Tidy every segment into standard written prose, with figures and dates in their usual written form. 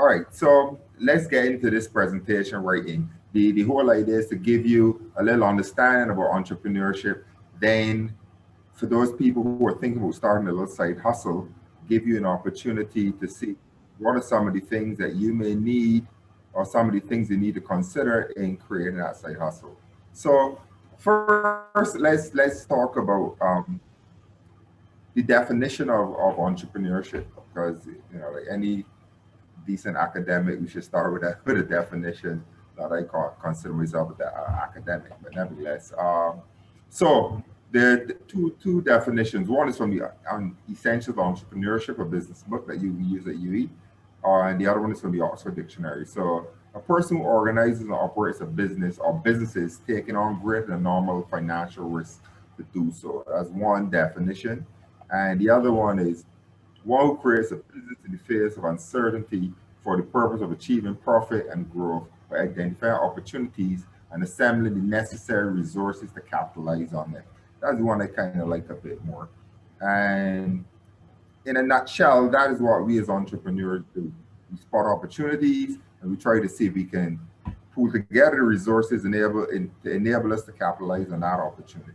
All right, so let's get into this presentation right in. The whole idea is to give you a little understanding about entrepreneurship. Then for those people who are thinking about starting a little side hustle, give you an opportunity to see what are some of the things that you may need or some of the things you need to consider in creating that side hustle. So first, let's talk about the definition of entrepreneurship, because like any decent academic, we should start with a definition that I consider myself academic, but nevertheless. So there are two definitions. One is from the Essentials of Entrepreneurship, a business book that you use at UE, and the other one is from the Oxford Dictionary. So a person who organizes and operates a business or businesses taking on greater than normal financial risk to do so. That's one definition. And the other one is one who creates a business in the face of uncertainty for the purpose of achieving profit and growth by identifying opportunities and assembling the necessary resources to capitalize on them. That's the one I kind of like a bit more. And in a nutshell, that is what we as entrepreneurs do. We spot opportunities and we try to see if we can pull together the resources to enable us to capitalize on that opportunity.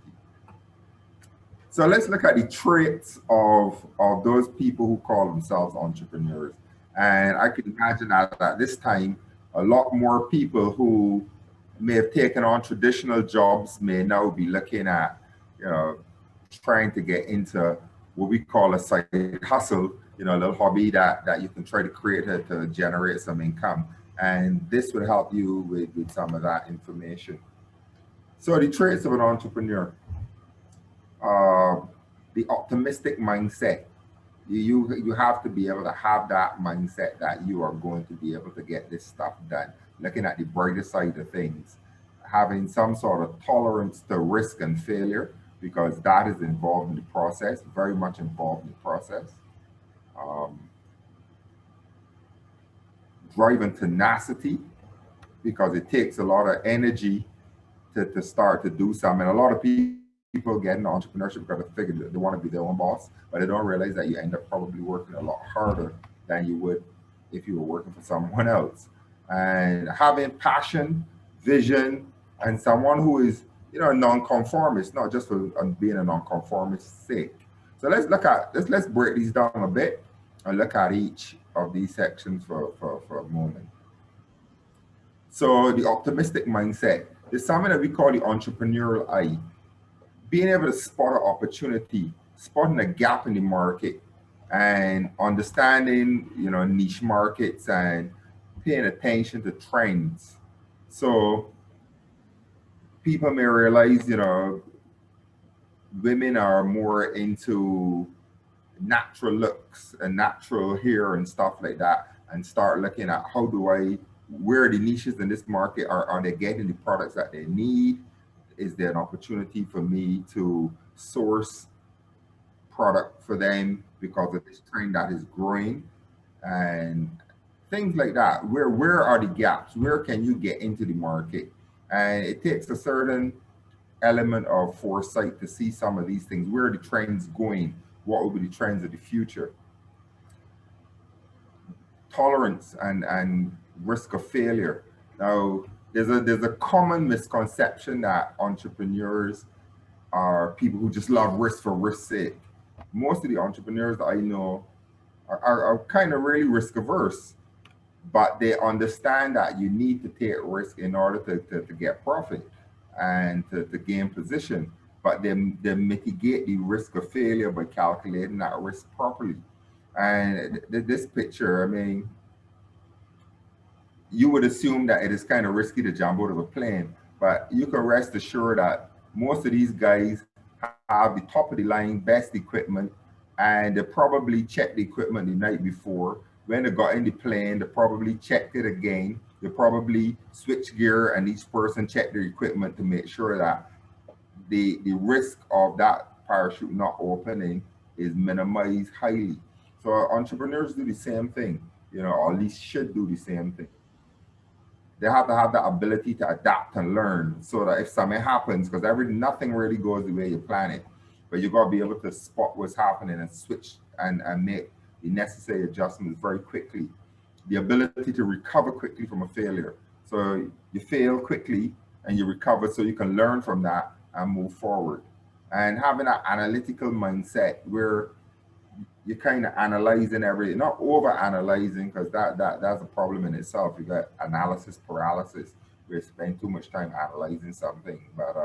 So let's look at the traits of those people who call themselves entrepreneurs. And I can imagine that at this time, a lot more people who may have taken on traditional jobs may now be looking at, trying to get into what we call a side hustle, a little hobby that you can try to create to generate some income. And this would help you with some of that information. So the traits of an entrepreneur. The optimistic mindset. You have to be able to have that mindset that you are going to be able to get this stuff done. Looking at the brighter side of things, having some sort of tolerance to risk and failure, because that is involved in the process, very much involved in the process. Driving tenacity, because it takes a lot of energy to start to do something. A lot of people get into entrepreneurship because they figure they want to be their own boss, but they don't realize that you end up probably working a lot harder than you would if you were working for someone else. And having passion, vision, and someone who is, a non-conformist, not just for being a non-conformist's sake. So let's break these down a bit and look at each of these sections for a moment. So the optimistic mindset is something that we call the entrepreneurial eye. Being able to spot an opportunity, spotting a gap in the market, and understanding, niche markets and paying attention to trends. So people may realize, women are more into natural looks and natural hair and stuff like that, and start looking at where are the niches in this market? Are they getting the products that they need? Is there an opportunity for me to source product for them because of this trend that is growing? And things like that. Where are the gaps? Where can you get into the market? And it takes a certain element of foresight to see some of these things. Where are the trends going? What will be the trends of the future? Tolerance and risk of failure. Now, there's a common misconception that entrepreneurs are people who just love risk for risk's sake. Most of the entrepreneurs that I know are kind of really risk averse, but they understand that you need to take risk in order to get profit and to gain position. But they mitigate the risk of failure by calculating that risk properly. And this picture, I mean, you would assume that it is kind of risky to jump out of a plane, but you can rest assured that most of these guys have the top of the line, best equipment, and they probably checked the equipment the night before. When they got in the plane, they probably checked it again. They probably switched gear, and each person checked their equipment to make sure that the risk of that parachute not opening is minimized highly. So entrepreneurs do the same thing, or at least should do the same thing. They have to have the ability to adapt and learn so that if something happens, because nothing really goes the way you plan it, but you got to be able to spot what's happening and switch and make the necessary adjustments very quickly. the ability to recover quickly from a failure. So you fail quickly and you recover so you can learn from that and move forward. And having that analytical mindset where you're kind of analyzing everything, not over analyzing, because that's a problem in itself. You got analysis paralysis. We spend too much time analyzing something, but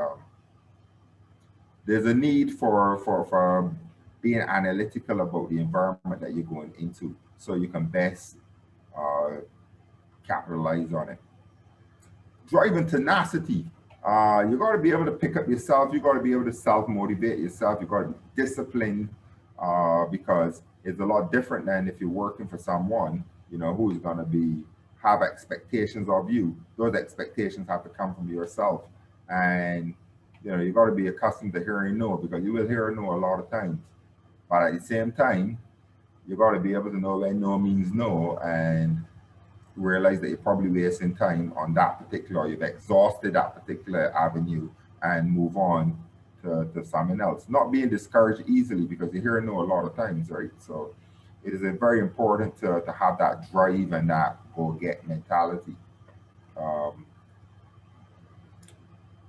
there's a need for being analytical about the environment that you're going into, so you can best uh, capitalize on it. Driving tenacity. You got to be able to pick up yourself. You got to be able to self motivate yourself. You got to be disciplined, because it's a lot different than if you're working for someone, who's going to be have expectations of you. Those expectations have to come from yourself, and you got to be accustomed to hearing no, because you will hear no a lot of times. But at the same time, you got to be able to know when no means no, and realize that you're probably wasting time on that particular, you've exhausted that particular avenue, and move on to something else. Not being discouraged easily, because you hear no a lot of times, right? So it is very important to have that drive and that go get mentality. Um,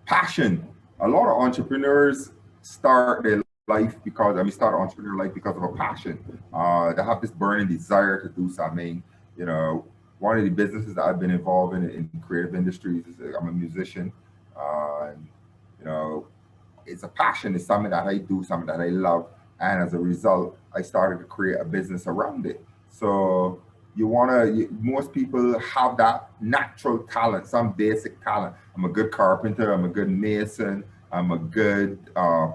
Passion. A lot of entrepreneurs start their life because, start entrepreneur life because of a passion. They have this burning desire to do something. You know, one of the businesses that I've been involved in creative industries is I'm a musician. And, you know, it's a passion. It's something that I do, something that I love. And as a result, I started to create a business around it. So most people have that natural talent, some basic talent. I'm a good carpenter, I'm a good mason, I'm a good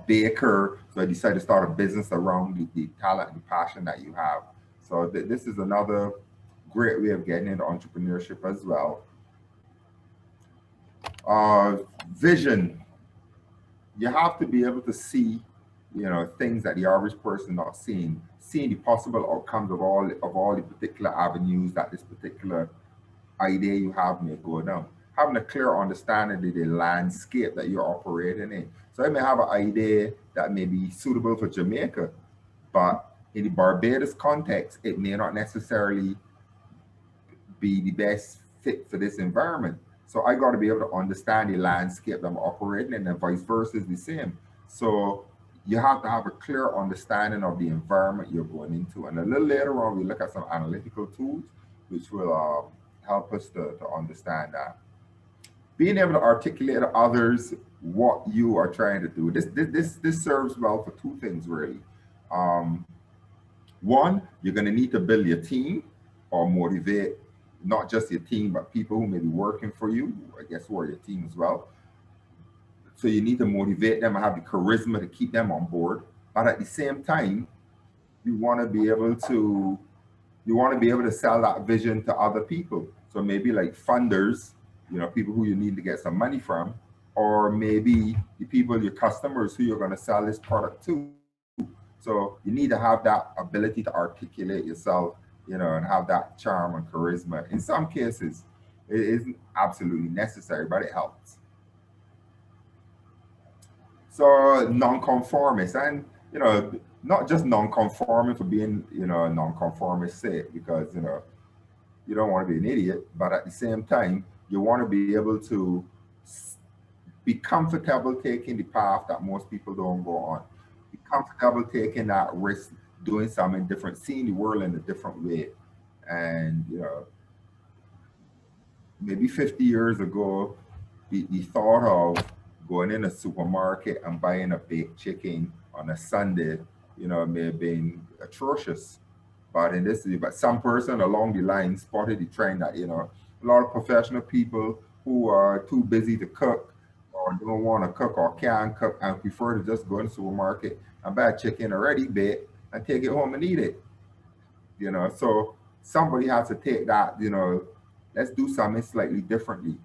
baker. So I decided to start a business around the talent and passion that you have. So this is another great way of getting into entrepreneurship as well. Uh, Vision. You have to be able to see, things that the average person not seeing the possible outcomes of all the particular avenues that this particular idea you have may go down. Having a clear understanding of the landscape that you're operating in. So I may have an idea that may be suitable for Jamaica, but in the Barbados context, it may not necessarily be the best fit for this environment. So I got to be able to understand the landscape that I'm operating in, and vice versa is the same. So you have to have a clear understanding of the environment you're going into. And a little later on, we look at some analytical tools which will help us to understand that. Being able to articulate to others what you are trying to do. This serves well for two things really. Um, One, you're going to need to build your team or motivate not just your team, but people who may be working for you, I guess, who are your team as well. So you need to motivate them and have the charisma to keep them on board. But at the same time, you want to be able to sell that vision to other people. So maybe like funders, people who you need to get some money from, or maybe the people, your customers who you're going to sell this product to. So you need to have that ability to articulate yourself, and have that charm and charisma. In some cases, it isn't absolutely necessary, but it helps. So nonconformist, and not just nonconforming for being, a nonconformist sake, because you don't want to be an idiot, but at the same time, you want to be able to be comfortable taking the path that most people don't go on. Be comfortable taking that risk, doing something different, seeing the world in a different way. And maybe 50 years ago, the thought of going in a supermarket and buying a baked chicken on a Sunday, may have been atrocious. But some person along the line spotted the trend that, a lot of professional people who are too busy to cook or don't want to cook or can't cook and prefer to just go in the supermarket and buy a chicken already baked and take it home and eat it. So somebody has to take that, let's do something slightly differently.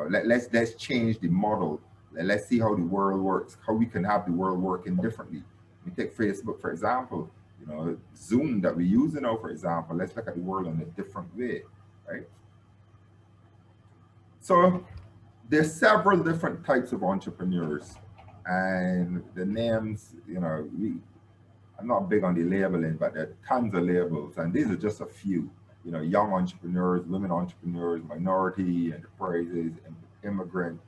Let's change the model. Let's see how the world works, how we can have the world working differently. We take Facebook, for example, Zoom that we use now, for example. Let's look at the world in a different way, right? So there's several different types of entrepreneurs, and the names, I'm not big on the labeling, but there are tons of labels, and these are just a few. young entrepreneurs, women entrepreneurs, minority enterprises, immigrant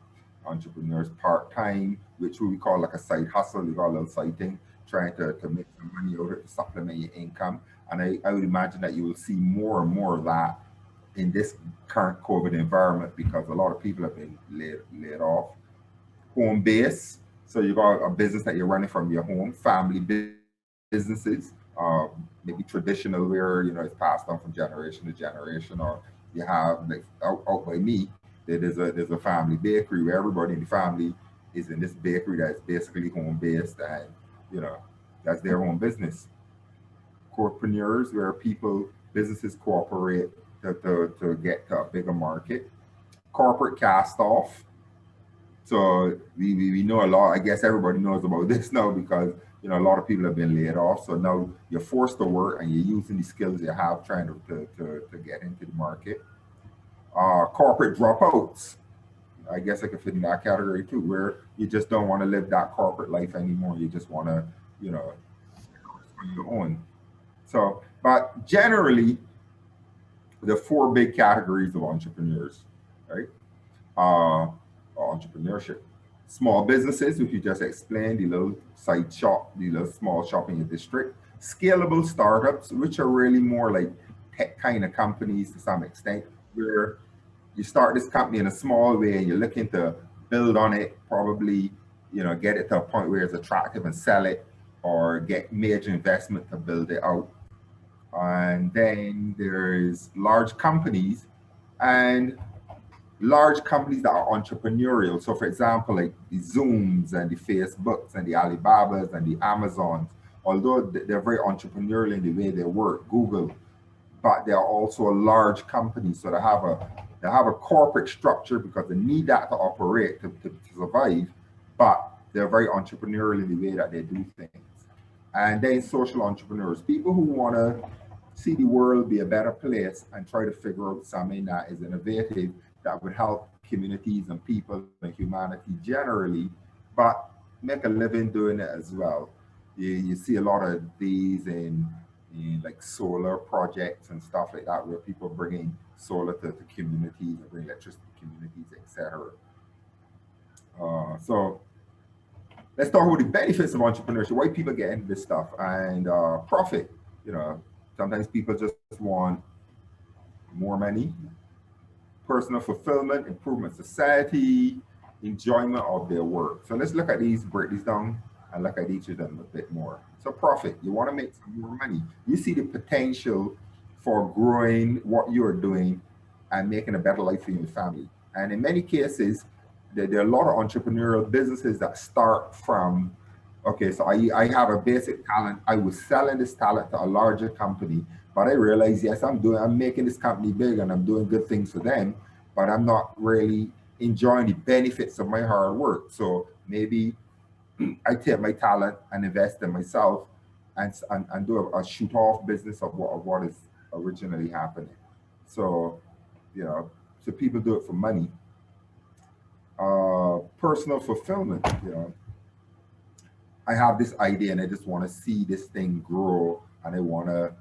entrepreneurs, part-time, which we call like a side hustle. You got a little side thing, trying to make some money out of it to supplement your income. And I would imagine that you will see more and more of that in this current COVID environment because a lot of people have been laid off. Home base. So you got a business that you're running from your home, family businesses, maybe traditional where it's passed on from generation to generation, or you have like out by me, there's a family bakery where everybody in the family is in this bakery that's basically home based, and that's their own business. Corpreneurs, where businesses cooperate to get to a bigger market. Corporate cast off. So we know a lot. I guess everybody knows about this now because a lot of people have been laid off. So now you're forced to work and you're using the skills you have trying to get into the market. Corporate dropouts. I guess I could fit in that category too, where you just don't want to live that corporate life anymore. You just want to, on your own. So, but generally, the four big categories of entrepreneurs, right? Entrepreneurship. Small businesses, which you just explained, the little side shop, the little small shop in your district. Scalable startups, which are really more like tech kind of companies to some extent, where you start this company in a small way and you're looking to build on it, probably, get it to a point where it's attractive and sell it, or get major investment to build it out. And then there's large companies, and large companies that are entrepreneurial. So for example, like the Zooms and the Facebooks and the Alibabas and the Amazons, although they're very entrepreneurial in the way they work, Google, but they're also a large company. So they have a corporate structure because they need that to operate to survive, but they're very entrepreneurial in the way that they do things. And then social entrepreneurs, people who want to see the world be a better place and try to figure out something that is innovative that would help communities and people and humanity generally, but make a living doing it as well. You see a lot of these in like solar projects and stuff like that, where people bringing solar to communities and bring electricity to communities, etc. So let's talk about the benefits of entrepreneurship. Why people get into this stuff and profit. Sometimes people just want more money, personal fulfillment, improvement society, enjoyment of their work. So let's look at these, break these down, and look at each of them a bit more. So profit, you want to make some more money. You see the potential for growing what you're doing and making a better life for your family. And in many cases, there are a lot of entrepreneurial businesses that start from, okay, so I have a basic talent. I was selling this talent to a larger company, but I realized, yes, I'm making this company big and I'm doing good things for them, but I'm not really enjoying the benefits of my hard work. So maybe I take my talent and invest in myself and do a shoot off business of what is originally happening. So, so people do it for money. Personal fulfillment, I have this idea and I just want to see this thing grow, and I want to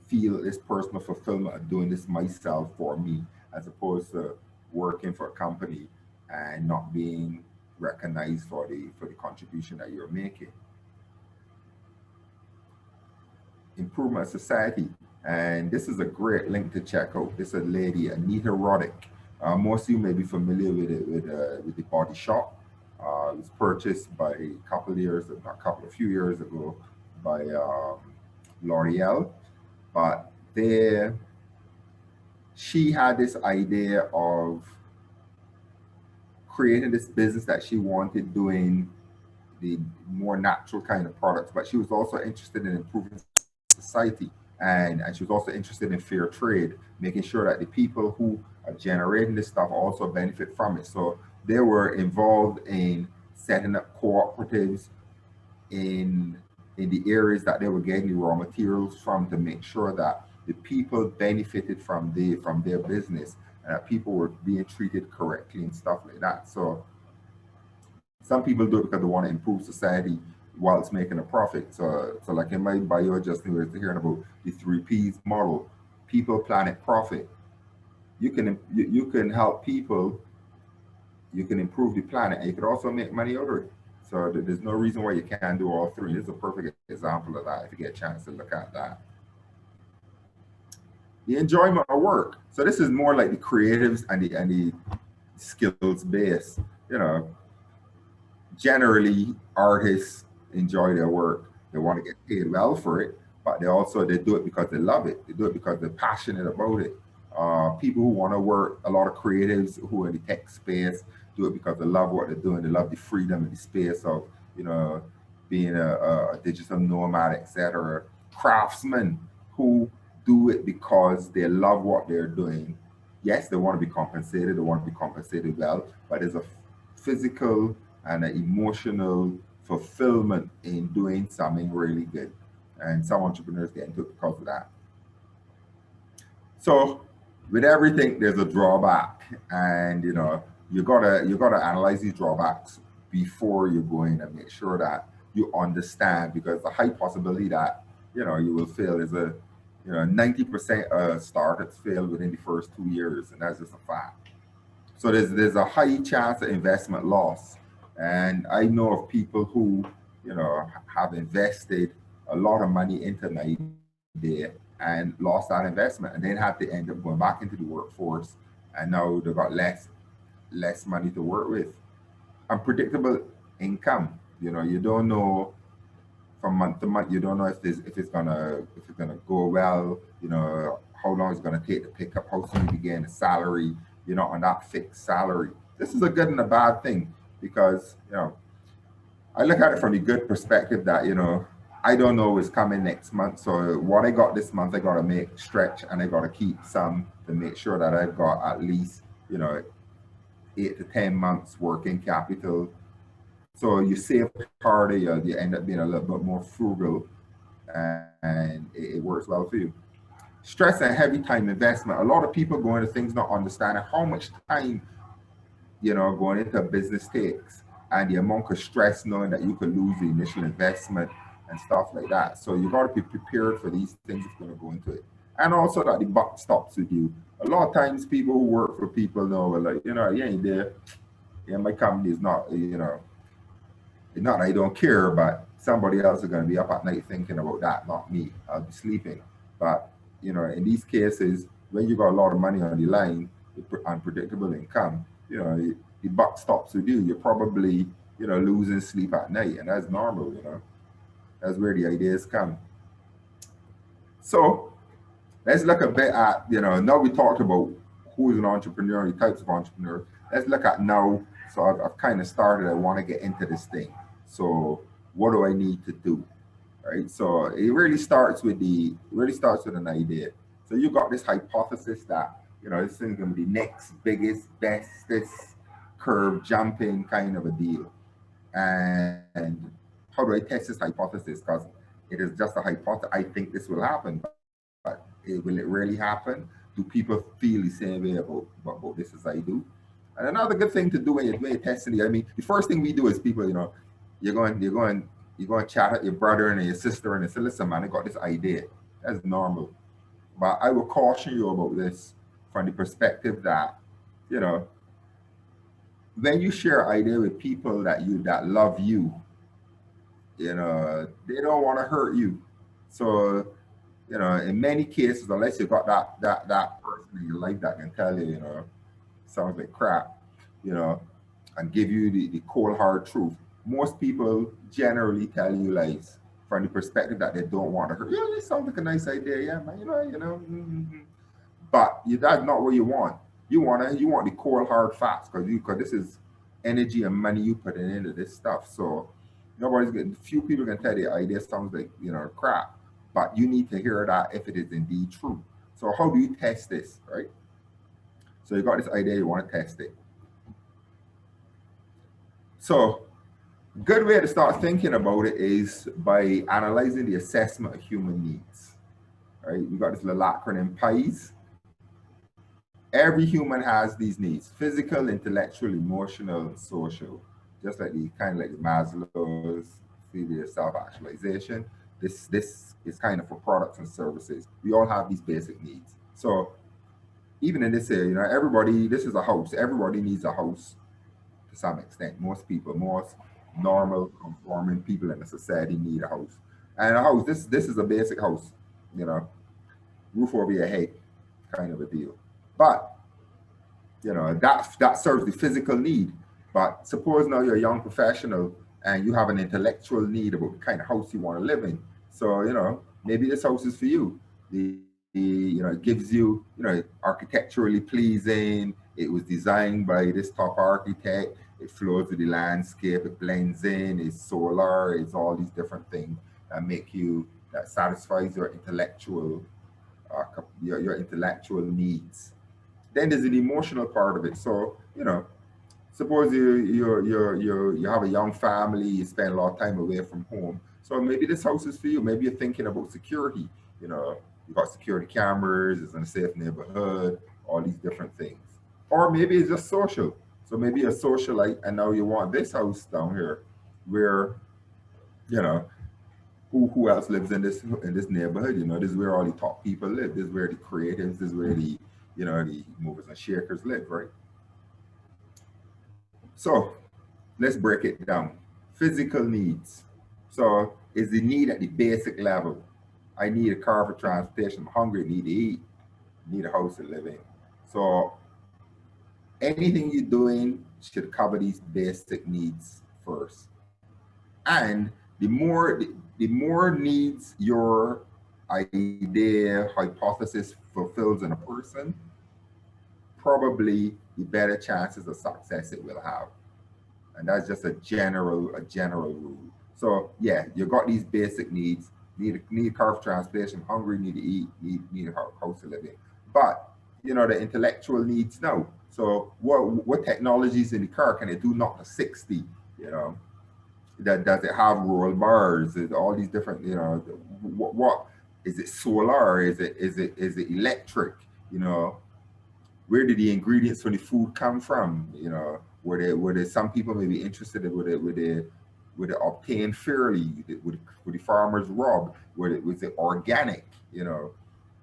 feel this personal fulfillment of doing this myself for me, as opposed to working for a company and not being recognized for the contribution that you're making. Improvement of society. And this is a great link to check out. This is a lady, Anita Roddick. Most of you may be familiar with it with the Body Shop. It was purchased by a few years ago by L'Oreal. But she had this idea of creating this business that she wanted, doing the more natural kind of products, but she was also interested in improving society, and she was also interested in fair trade, making sure that the people who are generating this stuff also benefit from it. So they were involved in setting up cooperatives in the areas that they were getting the raw materials from, to make sure that the people benefited from their business, and that people were being treated correctly and stuff like that. So some people do it because they want to improve society while it's making a profit. So like in my bio just now, we're hearing about the 3 Ps model. people, planet, profit. You can help people, you can improve the planet, and you can also make money out of it. So there's no reason why you can't do all three. This is a perfect example of that if you get a chance to look at that. The enjoyment of work. So this is more like the creatives and the skills base. You know, generally artists enjoy their work. They want to get paid well for it, but they do it because they love it. They do it because they're passionate about it. People who want to work, a lot of creatives who are in the tech space do it because they love what they're doing. They love the freedom and the space of, you know, being a digital nomad, etc. Craftsmen who do it because they love what they're doing. Yes, they want to be compensated. They want to be compensated well, but there's a physical and an emotional fulfillment in doing something really good. And some entrepreneurs get into it because of that. So with everything, there's a drawback, and you know, you gotta analyze these drawbacks before you go in and make sure that you understand, because the high possibility that, you know, you will fail is 90% of startups fail within the first 2 years, and that's just a fact. So there's a high chance of investment loss. And I know of people who, you know, have invested a lot of money into an idea and lost that investment, and then had to end up going back into the workforce, and now they've got less money to work with. Unpredictable income. You know, you don't know from month to month. You don't know if it's gonna go well. You know, how long it's gonna take to pick up. How soon you begin a salary. You're not on that fixed salary. This is a good and a bad thing, because, you know, I look at it from the good perspective that, you know, I don't know what's coming next month. So what I got this month, I got to make stretch, and I got to keep some to make sure that I've got at least, you know, 8 to 10 months working capital. So you save harder, you end up being a little bit more frugal, and it works well for you. Stress and heavy time investment. A lot of people go into things not understanding how much time, you know, going into a business takes, and the amount of stress knowing that you could lose the initial investment and stuff like that. So you got to be prepared for these things if you're going to go into it. And also that the buck stops with you. A lot of times people who work for people know, like, you know, you ain't there. Yeah, my company is not, you know, it's not that I don't care, but somebody else is going to be up at night thinking about that, not me. I'll be sleeping. But, you know, in these cases, when you got a lot of money on the line, unpredictable income, you know, the buck stops with you. You're probably, you know, losing sleep at night, and that's normal, you know. That's where the ideas come. So let's look a bit at, you know, now we talked about who is an entrepreneur, the types of entrepreneurs. Let's look at now. So I've kind of started, I want to get into this thing. So what do I need to do? Right. So it really starts with an idea. So you got this hypothesis that, you know, this thing's going to be the next biggest, bestest curve jumping kind of a deal. And how do I test this hypothesis? Because it is just a hypothesis. I think this will happen, but will it really happen? Do people feel the same way about this as I do? And another good thing to do when you're testing, I mean, the first thing we do is people, you know, you're going to chat at your brother and your sister and say, listen, man, I got this idea. That's normal. But I will caution you about this from the perspective that, you know, when you share idea with people that love you, you know, they don't want to hurt you. So, you know, in many cases, unless you got that person in your life that can tell you, you know, sounds like crap, you know, and give you the cold hard truth. Most people generally tell you lies from the perspective that they don't want to hurt. Yeah, this sounds like a nice idea, yeah, man. But that's not what you want. You want the cold hard facts, because this is energy and money you put into this stuff. So few people can tell you the idea sounds like, you know, crap, but you need to hear that if it is indeed true. So how do you test this, right? So you got this idea, you want to test it. So good way to start thinking about it is by analyzing the assessment of human needs. Right? We got this little acronym PIES. Every human has these needs: physical, intellectual, emotional, and social. Just like Maslow's theory of self-actualization. This is kind of for products and services. We all have these basic needs. So even in this area, you know, everybody, this is a house. Everybody needs a house to some extent. Most people, most normal, conforming people in the society need a house. And a house, this is a basic house, you know, roof over your head kind of a deal. But you know, that serves the physical need. But suppose now you're a young professional and you have an intellectual need about the kind of house you want to live in. So, you know, maybe this house is for you. You know, it gives you, you know, architecturally pleasing. It was designed by this top architect. It flows with the landscape. It blends in. It's solar. It's all these different things that make you, that satisfies your intellectual, your intellectual needs. Then there's an emotional part of it. So, you know, suppose you have a young family, you spend a lot of time away from home. So maybe this house is for you. Maybe you're thinking about security. You know, you got security cameras, it's in a safe neighborhood, all these different things. Or maybe it's just social. So maybe you're a socialite and now you want this house down here where, you know, who else lives in this neighborhood? You know, this is where all the top people live. This is where the creatives, this is where the, you know, the movers and shakers live, right? So let's break it down. Physical needs. So is the need at the basic level. I need a car for transportation. I'm hungry, need to eat, need a house to live in. So anything you're doing should cover these basic needs first. And the more needs your idea, hypothesis fulfills in a person, probably the better chances of success it will have. And that's just a general rule. So yeah, you got these basic needs. Need car for transportation, hungry, need to eat, need a house to live in. But you know the intellectual needs no. So what technologies in the car can it do 0 to 60? You know, that does it have roll bars? Is all these different, you know, what is it solar? Is it electric? You know, where did the ingredients for the food come from? You know, were there some people may be interested in would it obtained fairly? Would the farmers rob? Was it organic? You know,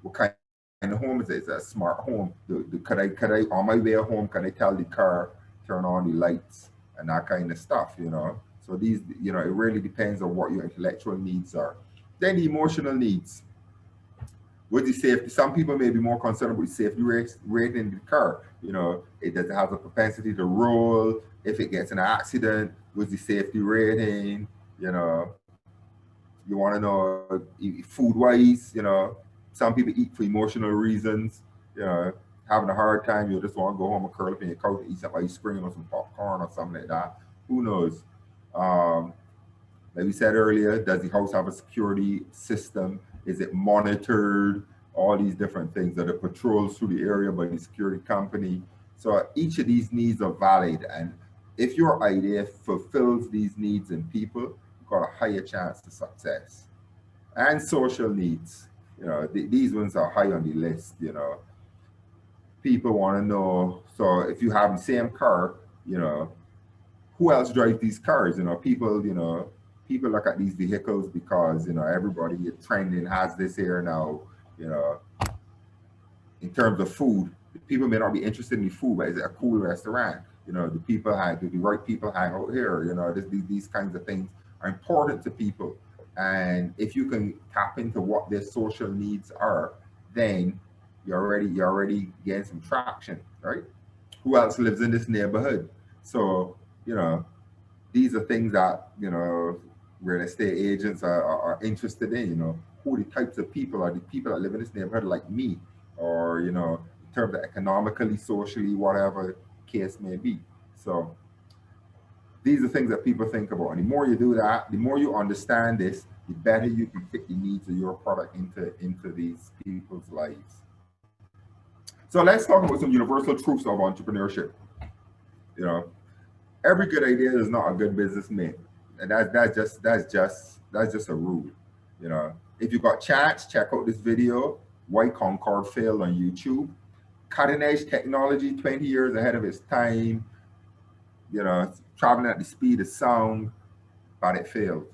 what kind of home is it? Is it a smart home? Could I on my way home, can I tell the car turn on the lights and that kind of stuff? You know, so these, you know, it really depends on what your intellectual needs are. Then the emotional needs. With the safety, some people may be more concerned with safety rating in the car. You know, it doesn't have a propensity to roll. If it gets in an accident, with the safety rating? You know, you want to know food wise. You know, some people eat for emotional reasons. You know, having a hard time, you just want to go home and curl up in your couch and eat some ice cream or some popcorn or something like that. Who knows? Um, like we said earlier, does the house have a security system? Is it monitored? All these different things. Are the patrols through the area by the security company? So each of these needs are valid. And if your idea fulfills these needs in people, you've got a higher chance of success. And social needs. You know, these ones are high on the list, you know. People want to know, so if you have the same car, you know, who else drives these cars? You know, people look at these vehicles because, you know, everybody trending has this here now, you know, in terms of food. People may not be interested in the food, but is it a cool restaurant? You know, do the right people hang out here? You know, these kinds of things are important to people. And if you can tap into what their social needs are, then you're already getting some traction, right? Who else lives in this neighborhood? So, you know, these are things that, you know, real estate agents are interested in. You know, who the types of people are the people that live in this neighborhood like me, or, you know, in terms of economically, socially, whatever case may be. So these are things that people think about, and the more you do that, the more you understand this, the better you can fit the needs of your product into these people's lives. So let's talk about some universal truths of entrepreneurship. You know, every good idea is not a good businessman, and that's just a rule. You know, if you got chance, check out this video. Why Concord failed on YouTube. Cutting edge technology, 20 years ahead of its time. You know, traveling at the speed of sound, but it failed.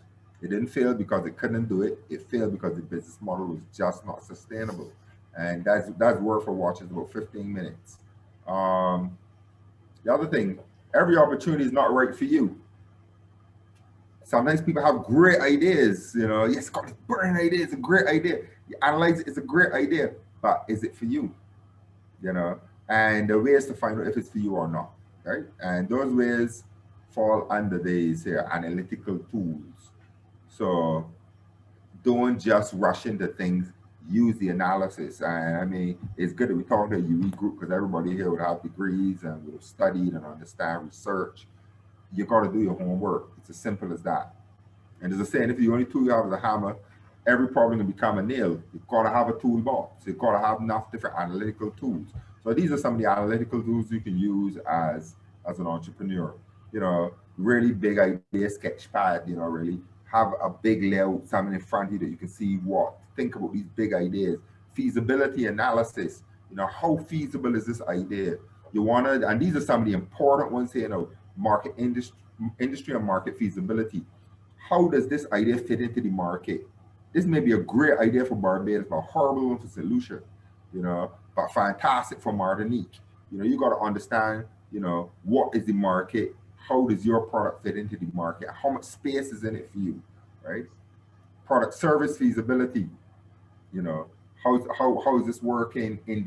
It didn't fail because it couldn't do it. It failed because the business model was just not sustainable. And that's worth for watching, about 15 minutes. The other thing, every opportunity is not right for you. Sometimes people have great ideas, yes, got this burning idea, it's a great idea. You analyze it, it's a great idea, but is it for you? you know, and the ways to find out if it's for you or not, right? And those ways fall under these here analytical tools. So don't just rush into things, use the analysis. And I mean, it's good that we talk to a UE group because everybody here would have degrees and would have studied and understand research. You got to do your homework. It's as simple as that. And there's a saying, if the only tool you have is a hammer, every problem can become a nail. You've got to have a toolbox. You've got to have enough different analytical tools. So these are some of the analytical tools you can use as an entrepreneur. Really big idea sketch pad, really have a big layout, something in front of you that you can see what, think about these big ideas. Feasibility analysis, how feasible is this idea? You want to, and these are some of the important ones here, market industry and market feasibility. How does this idea fit into the market? This may be a great idea for Barbados, but horrible one for St. Lucia, but fantastic for Martinique. You got to understand, what is the market? How does your product fit into the market? How much space is in it for you, right? Product service feasibility, how is this working in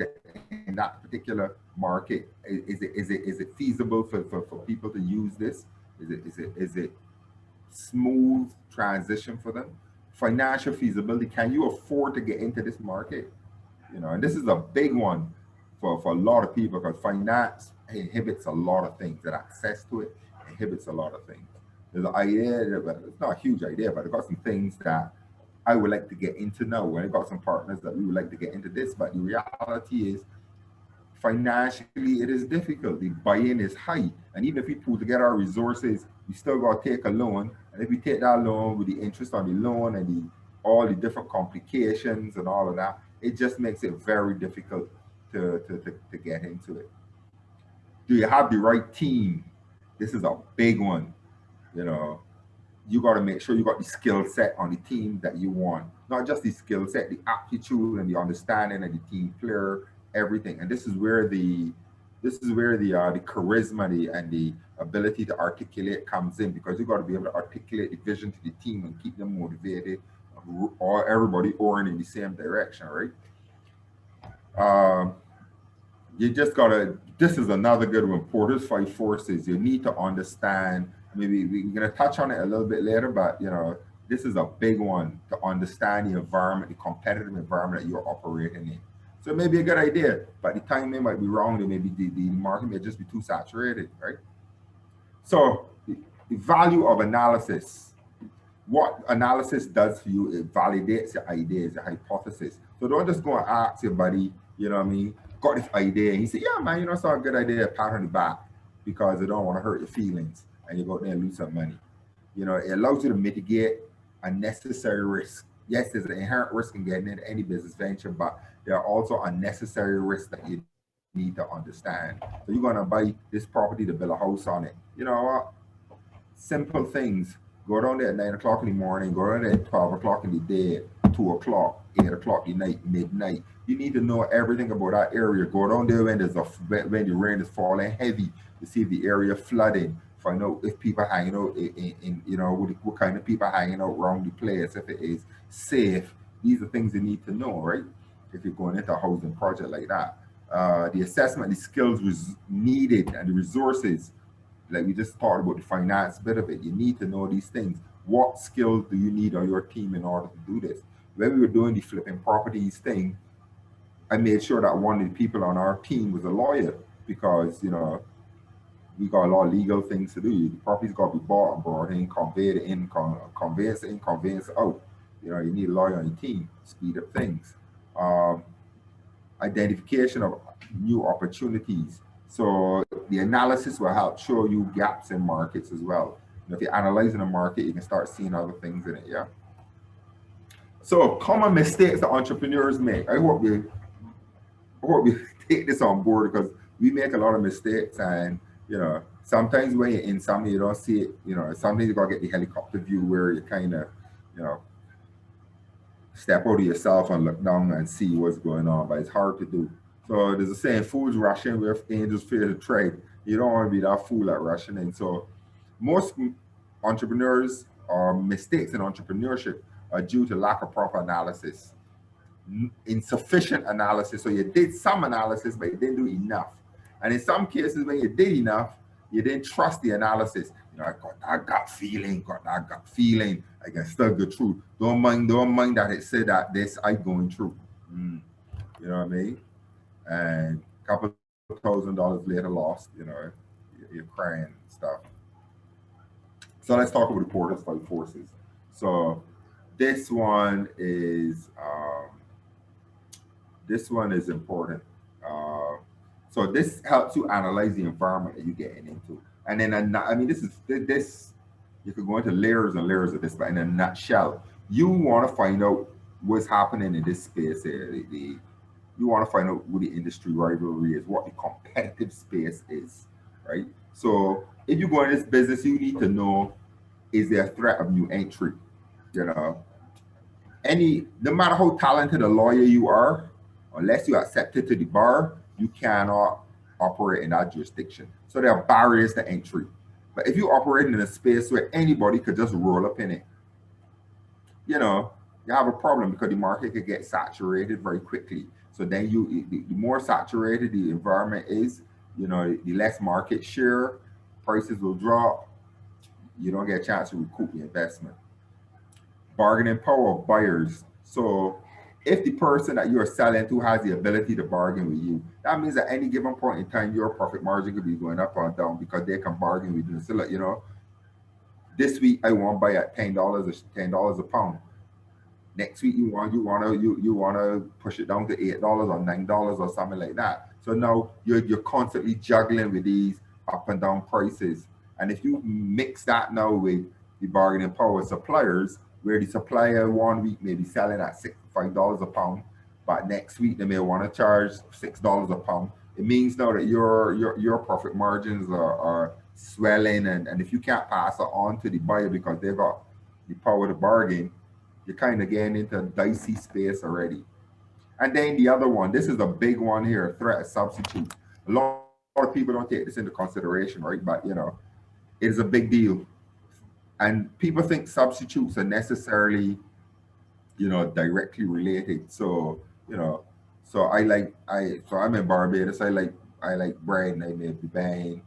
that particular market? Is it feasible for people to use this? Is it smooth transition for them? Financial feasibility, can you afford to get into this market? And this is a big one for a lot of people because finance inhibits a lot of things. That access to it inhibits a lot of things. There's an idea, it's not a huge idea, but I've got some things that I would like to get into now. And I've got some partners that we would like to get into this, but the reality is financially it is difficult. The buy-in is high. And even if we pull together our resources, we still got to take a loan. And if we take that loan with the interest on the loan and all the different complications and all of that, it just makes it very difficult to get into it. Do you have the right team? This is a big one. You got to make sure you got the skill set on the team that you want. Not just the skill set, the aptitude and the understanding and the team player, everything. And this is where the charisma and the ability to articulate comes in, because you got to be able to articulate the vision to the team and keep them motivated, or everybody oaring in the same direction, right? You just gotta, this is another good one, Porter's 5 forces. You need to understand, maybe we're gonna touch on it a little bit later, but this is a big one, to understand the environment, the competitive environment that you're operating in. So it may be a good idea, but the timing might be wrong. There may be the market may just be too saturated, right? So the value of analysis. What analysis does for you, it validates your ideas, your hypothesis. So don't just go and ask your buddy, got this idea, and he said, yeah, man, it's not a good idea, pat on the back, because they don't want to hurt your feelings, and you go there and lose some money. It allows you to mitigate unnecessary risk. Yes, there's an inherent risk in getting into any business venture, but there are also unnecessary risks that you need to understand. So you're going to buy this property to build a house on it. You know what? Simple things. Go down there at 9 o'clock in the morning, go down there at 12 o'clock in the day, 2 o'clock, 8 o'clock at night, midnight. You need to know everything about that area. Go down there when when the rain is falling heavy to see if the area flooding. Find out if people hanging out in what kind of people hanging out around the place, if it is safe. These are things you need to know, right? If you're going into a housing project like that. The assessment, the skills needed, and the resources. Like we just talked about the finance bit of it. You need to know these things. What skills do you need on your team in order to do this? When we were doing the flipping properties thing, I made sure that one of the people on our team was a lawyer, because we got a lot of legal things to do. The property's got to be bought and brought in, conveyed in, conveyance in, conveyance out. You need a lawyer on your team, speed up things. Identification of new opportunities. So the analysis will help show you gaps in markets as well. If you're analyzing a market, you can start seeing other things in it, yeah? So common mistakes that entrepreneurs make. I hope you take this on board, because we make a lot of mistakes, and sometimes when you're in something, you don't see it. Sometimes you gotta get the helicopter view where you kind of step out of yourself and look down and see what's going on, but it's hard to do. So there's a saying, fools rush in where angels fear to trade. You don't want to be that fool at rushing in. So most entrepreneurs or mistakes in entrepreneurship are due to lack of proper analysis, insufficient analysis. So you did some analysis, but you didn't do enough. And in some cases, when you did enough, you didn't trust the analysis. You know, I got that gut feeling. I can still go through. Don't mind that it said that this I going through. You know what I mean? And a couple $1,000 later lost, you know, you're crying and stuff. So let's talk about the quarters five forces. So this one is important. So this helps you analyze the environment that you're getting into. And then, I mean, this, you could go into layers and layers of this, but in a nutshell, you want to find out what's happening in this space here. You want to find out what the industry rivalry is, what the competitive space is, right? So if you go in this business, you need to know, is there a threat of new entry? You know, no matter how talented a lawyer you are, unless you are accepted to the bar, you cannot operate in that jurisdiction. So there are barriers to entry. But if you operate in a space where anybody could just roll up in it, you know, you have a problem because the market could get saturated very quickly. So then the more saturated the environment is, you know, the less market share, prices will drop. You don't get a chance to recoup the investment. Bargaining power of buyers. So if the person that you're selling to has the ability to bargain with you, that means at any given point in time, your profit margin could be going up or down because they can bargain with you. So, like, you know, this week I want to buy at $10 a pound. Next week you want to push it down to $8 or $9 or something like that. So now you're constantly juggling with these up and down prices. And if you mix that now with the bargaining power of suppliers, where the supplier 1 week may be selling at $5 a pound, but next week they may want to charge $6 a pound. It means now that your profit margins are swelling, and if you can't pass it on to the buyer because they've got the power to bargain, you're kind of getting into a dicey space already. And then the other one, this is a big one here, threat of substitute. A lot of people don't take this into consideration, right? But, you know, it is a big deal. And people think substitutes are necessarily, you know, directly related. So, you know, so I'm in Barbados. I like bread, and I may be buying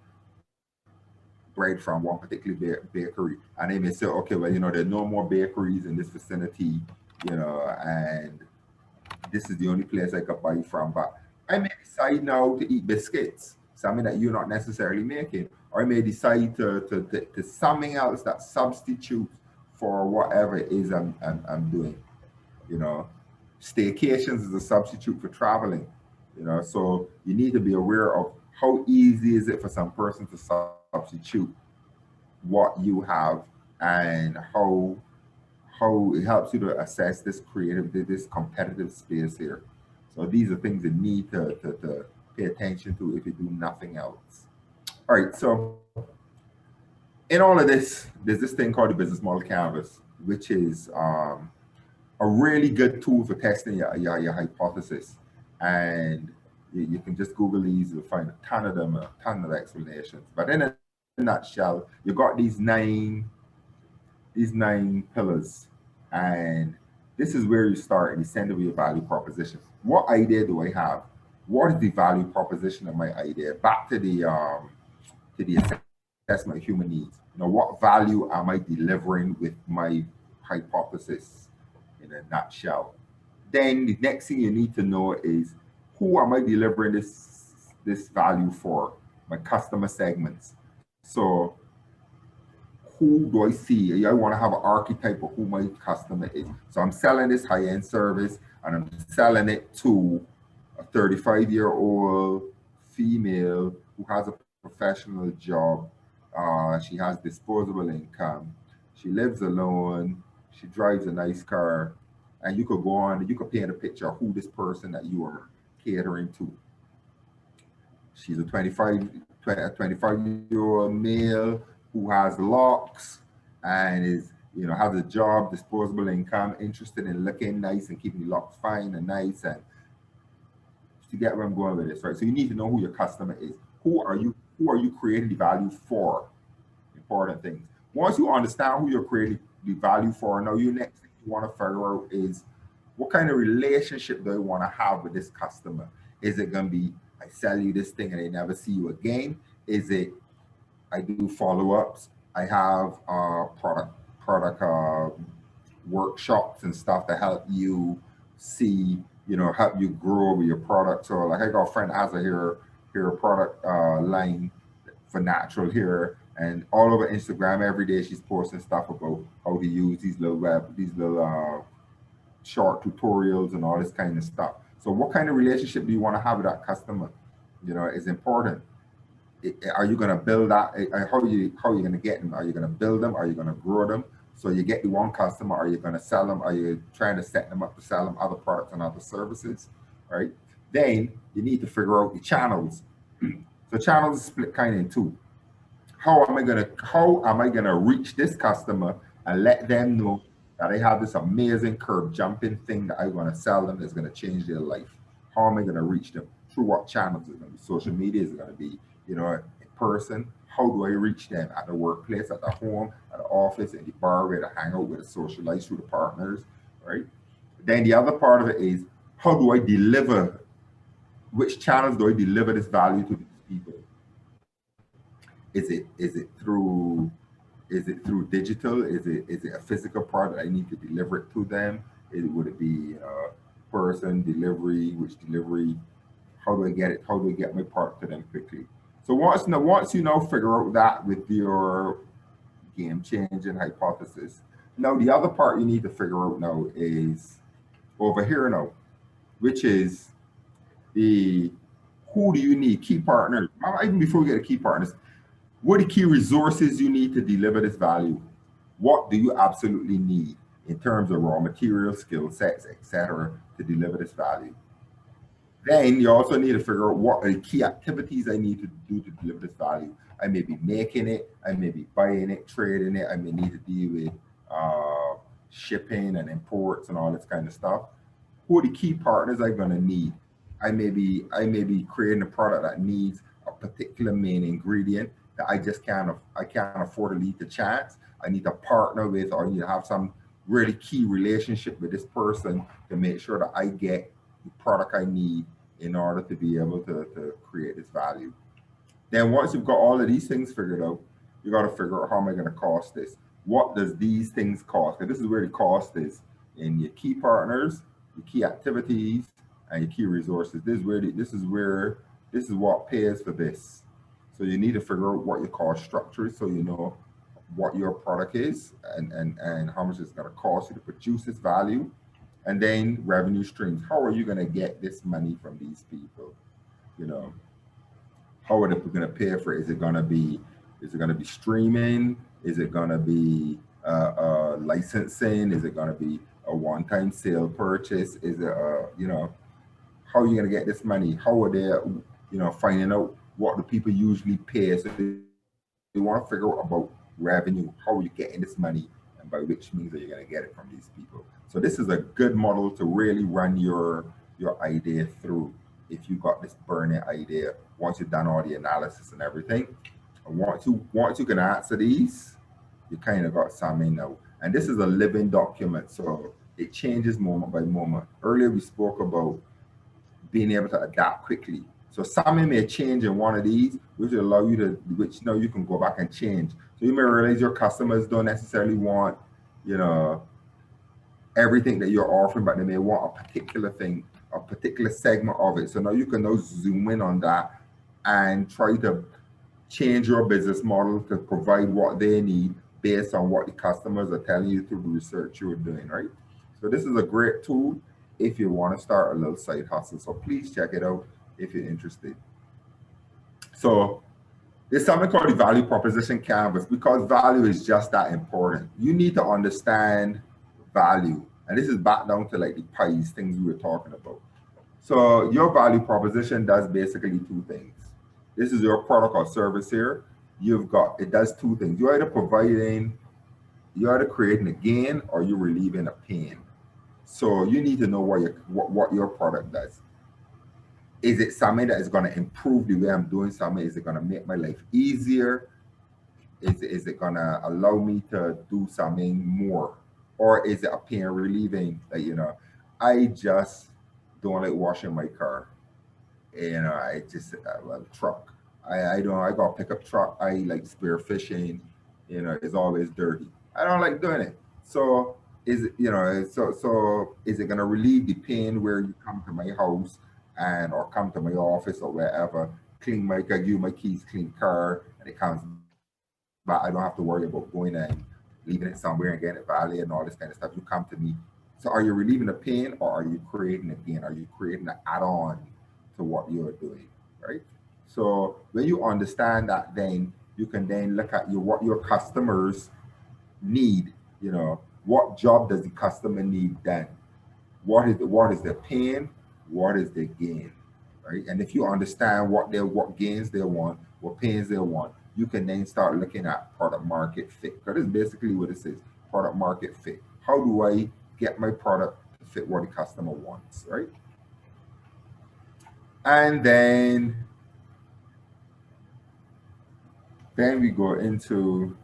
bread from one particular bakery, and they may say, okay, well, you know, there are no more bakeries in this vicinity, you know, and this is the only place I could buy from. But I may decide now to eat biscuits, something that you're not necessarily making, or I may decide to something else that substitutes for whatever it is I'm doing. You know, staycations is a substitute for traveling. You know, so you need to be aware of how easy is it for some person to substitute what you have, and how it helps you to assess this competitive space here. So these are things you need to pay attention to if you do nothing else. All right, so in all of this, there's this thing called the business model canvas, which is a really good tool for testing your hypothesis. And you can just Google these, you'll find a ton of them, a ton of explanations. But in a nutshell, you've got these nine pillars, and this is where you start in the center of your value proposition. What idea do I have? What is the value proposition of my idea? Back to the assessment of human needs. You know, what value am I delivering with my hypothesis in a nutshell? Then the next thing you need to know is, who am I delivering this value for? My customer segments. So who do I see? I want to have an archetype of who my customer is. So I'm selling this high-end service, and I'm selling it to a 35-year-old female who has a professional job. She has disposable income. She lives alone. She drives a nice car. And you could go on and you could paint a picture of who this person that you are catering to. She's a 25-year-old male who has locks and is you know, has a job, disposable income, interested in looking nice and keeping your looks fine and nice, and to get where I'm going with this, right? So you need to know who your customer is. Who are you creating the value for? Important things. Once you understand who you're creating the value for, now your next thing you want to figure out is what kind of relationship do I want to have with this customer? Is it going to be I sell you this thing and I never see you again? Is it I do follow-ups? I have product workshops and stuff to help you see, you know, help you grow with your product. So like I got a friend that has a hair product line for natural hair, and all over Instagram every day she's posting stuff about how to use these little short tutorials and all this kind of stuff. So what kind of relationship do you want to have with that customer? You know, is important. Are you going to build that? How are you going to get them? Are you going to build them? Are you going to grow them? So you get the one customer. Are you going to sell them? Are you trying to set them up to sell them other products and other services? Right. Then you need to figure out the channels. So channels is split kind of in two. How am I gonna reach this customer and let them know that I have this amazing curb jumping thing that I'm gonna sell them that's gonna change their life? How am I gonna reach them? Through what channels? Is it gonna be social media? Is it gonna be, you know, in person? How do I reach them? At the workplace, at the home, at the office, in the bar, where to hang out, where to socialize through the partners, right? Then the other part of it is, how do I deliver? Which channels do I deliver this value to these people? Is it through digital? Is it a physical product? I need to deliver it to them. Would it be person delivery? Which delivery? How do I get it? How do I get my product to them quickly? So once you figure out that with your game changing hypothesis, now the other part you need to figure out now is over here now, which is the who do you need? Key partners. Even before we get to key partners, what are the key resources you need to deliver this value? What do you absolutely need in terms of raw materials, skill sets, etc., to deliver this value? Then you also need to figure out what are the key activities I need to do to deliver this value. I may be making it, I may be buying it, trading it, I may need to deal with shipping and imports and all this kind of stuff. Who are the key partners I'm going to need? I may be creating a product that needs a particular main ingredient that I can't afford to leave to chance. I need to partner with, or I need to have some really key relationship with this person to make sure that I get the product I need in order to be able to create this value. Then once you've got all of these things figured out, you got to figure out how am I going to cost this? What does these things cost? And this is where the cost is in your key partners, your key activities, and your key resources. This is what pays for this. So you need to figure out what your cost structure is, so you know what your product is and how much it's going to cost you to produce this value. And then revenue streams. How are you going to get this money from these people? You know, how are they going to pay for it? Is it going to be streaming? Is it going to be licensing? Is it going to be a one-time sale purchase? Is it how are you going to get this money? How are they finding out what do people usually pay? So they want to figure out about revenue. How are you getting this money, and by which means are you going to get it from these people? So this is a good model to really run your idea through. If you got this burning idea, once you've done all the analysis and everything, and once you can answer these, you kind of got something now. And this is a living document, so it changes moment by moment. Earlier we spoke about being able to adapt quickly. So something may change in one of these, which will allow you to, which now you can go back and change. So you may realize your customers don't necessarily want, everything that you're offering, but they may want a particular thing, a particular segment of it. So now you can zoom in on that and try to change your business model to provide what they need based on what the customers are telling you through the research you're doing, right? So this is a great tool if you want to start a little side hustle. So please check it out if you're interested. So there's something called the value proposition canvas, because value is just that important. You need to understand value. And this is back down to like the pies, things we were talking about. So your value proposition does basically two things. This is your product or service here. It does two things. You're either providing You're either creating a gain or you're relieving a pain. So you need to know what your product does. Is it something that is going to improve the way I'm doing something? Is it going to make my life easier? Is it going to allow me to do something more? Or is it a pain relieving? Like, I just don't like washing my car. I just, well, truck. I got a pickup truck. I like spearfishing. It's always dirty. I don't like doing it. So is it, so is it gonna relieve the pain where you come to my house and or come to my office or wherever, clean my car, give you my keys, clean car, and it comes back. I don't have to worry about going and leaving it somewhere and getting it validated and all this kind of stuff. You come to me. So are you relieving the pain or are you creating a gain? Are you creating an add-on to what you're doing, right? So when you understand that, then you can then look at what your customers need. What job does the customer need then? What is the pain? What is the gain, right? And if you understand what gains they want, what pains they want, you can then start looking at product market fit. Because that's basically what it says, product market fit. How do I get my product to fit what the customer wants, right? And then we go into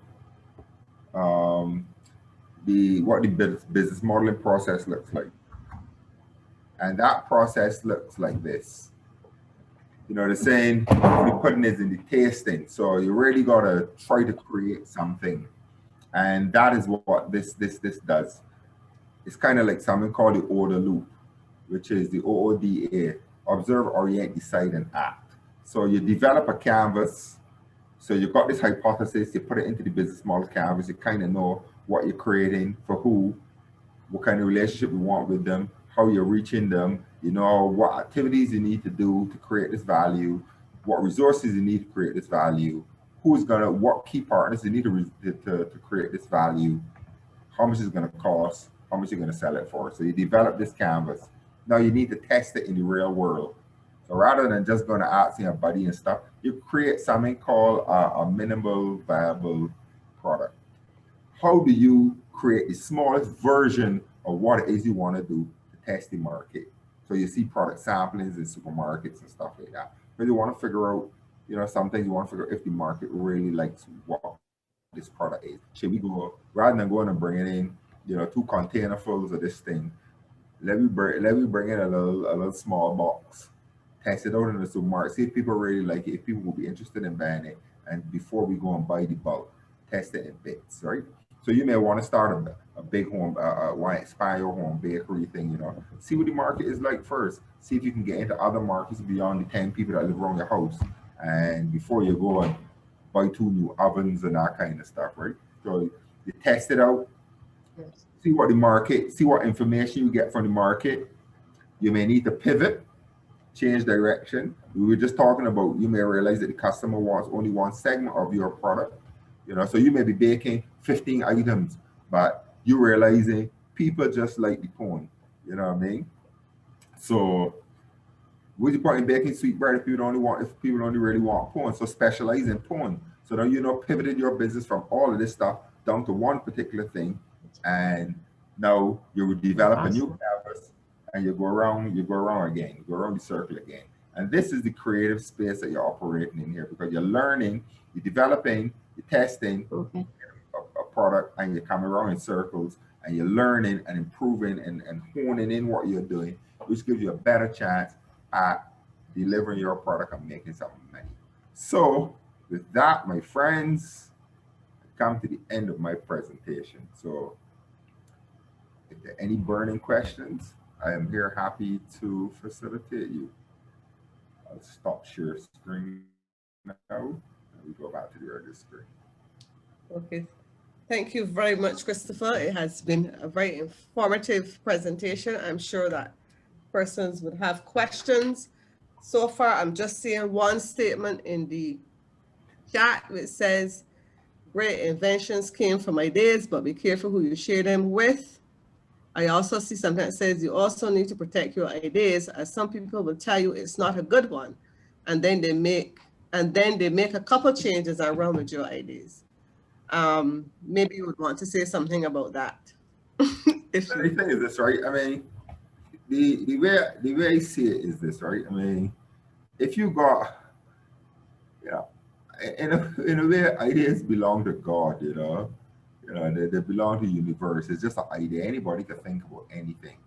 what the business modeling process looks like. And that process looks like this. They're saying we're putting this in the tasting. So you really got to try to create something. And that is what this does. It's kind of like something called the OODA loop, which is the OODA, observe, orient, decide, and act. So you develop a canvas. So you've got this hypothesis, you put it into the business model canvas, you kind of know what you're creating for who, what kind of relationship you want with them, how you're reaching them, what activities you need to do to create this value, what resources you need to create this value, what key partners you need to create this value, how much it's going to cost, how much you're going to sell it for. So you develop this canvas. Now you need to test it in the real world. So rather than just going to asking a buddy and stuff, you create something called a minimal viable product. How do you create the smallest version of what it is you want to do to test the market? So you see product samplings in supermarkets and stuff like that. But you want to figure out, some things you want to figure out if the market really likes what this product is. Should we go, rather than going and bringing in, 2 containerfuls of this thing, let me bring in a little small box. Test it out in the supermarket, see if people really like it, if people will be interested in buying it, and before we go and buy the bulk, test it in bits, right? So you may want to start a big home, want to expand your home bakery thing, see what the market is like first, see if you can get into other markets beyond the 10 people that live around your house, and before you go and buy 2 new ovens and that kind of stuff, right? So you test it out, see what the market, see what information you get from the market. You may need to pivot, change direction. We were just talking about, you may realize that the customer wants only one segment of your product. So you may be baking 15 items, but you realizing people just like the cone. You know what I mean? So what's the point in baking sweet bread if people only really want pone? So specialize in pone. So now pivoted your business from all of this stuff down to one particular thing, and now you will develop a new canvas. And you go around again, you go around the circle again. And this is the creative space that you're operating in here, because you're learning, you're developing, you're testing a product, and you're coming around in circles, and you're learning and improving and honing in what you're doing, which gives you a better chance at delivering your product and making some money. So with that, my friends, I come to the end of my presentation. So if there are any burning questions, I am here happy to facilitate you. I'll stop share screen now, and we go back to the regular screen. Okay. Thank you very much, Christopher. It has been a very informative presentation. I'm sure that persons would have questions. So far, I'm just seeing one statement in the chat which says, great inventions came from ideas, but be careful who you share them with. I also see something that says you also need to protect your ideas, as some people will tell you it's not a good one, and then they make a couple changes and run with your ideas. Maybe you would want to say something about that. If The you, thing is this, right? I mean, the way I see it is this, right? I mean, if you got, you know, in a way, ideas belong to God, they belong to the universe. It's just an idea. Anybody can think about anything.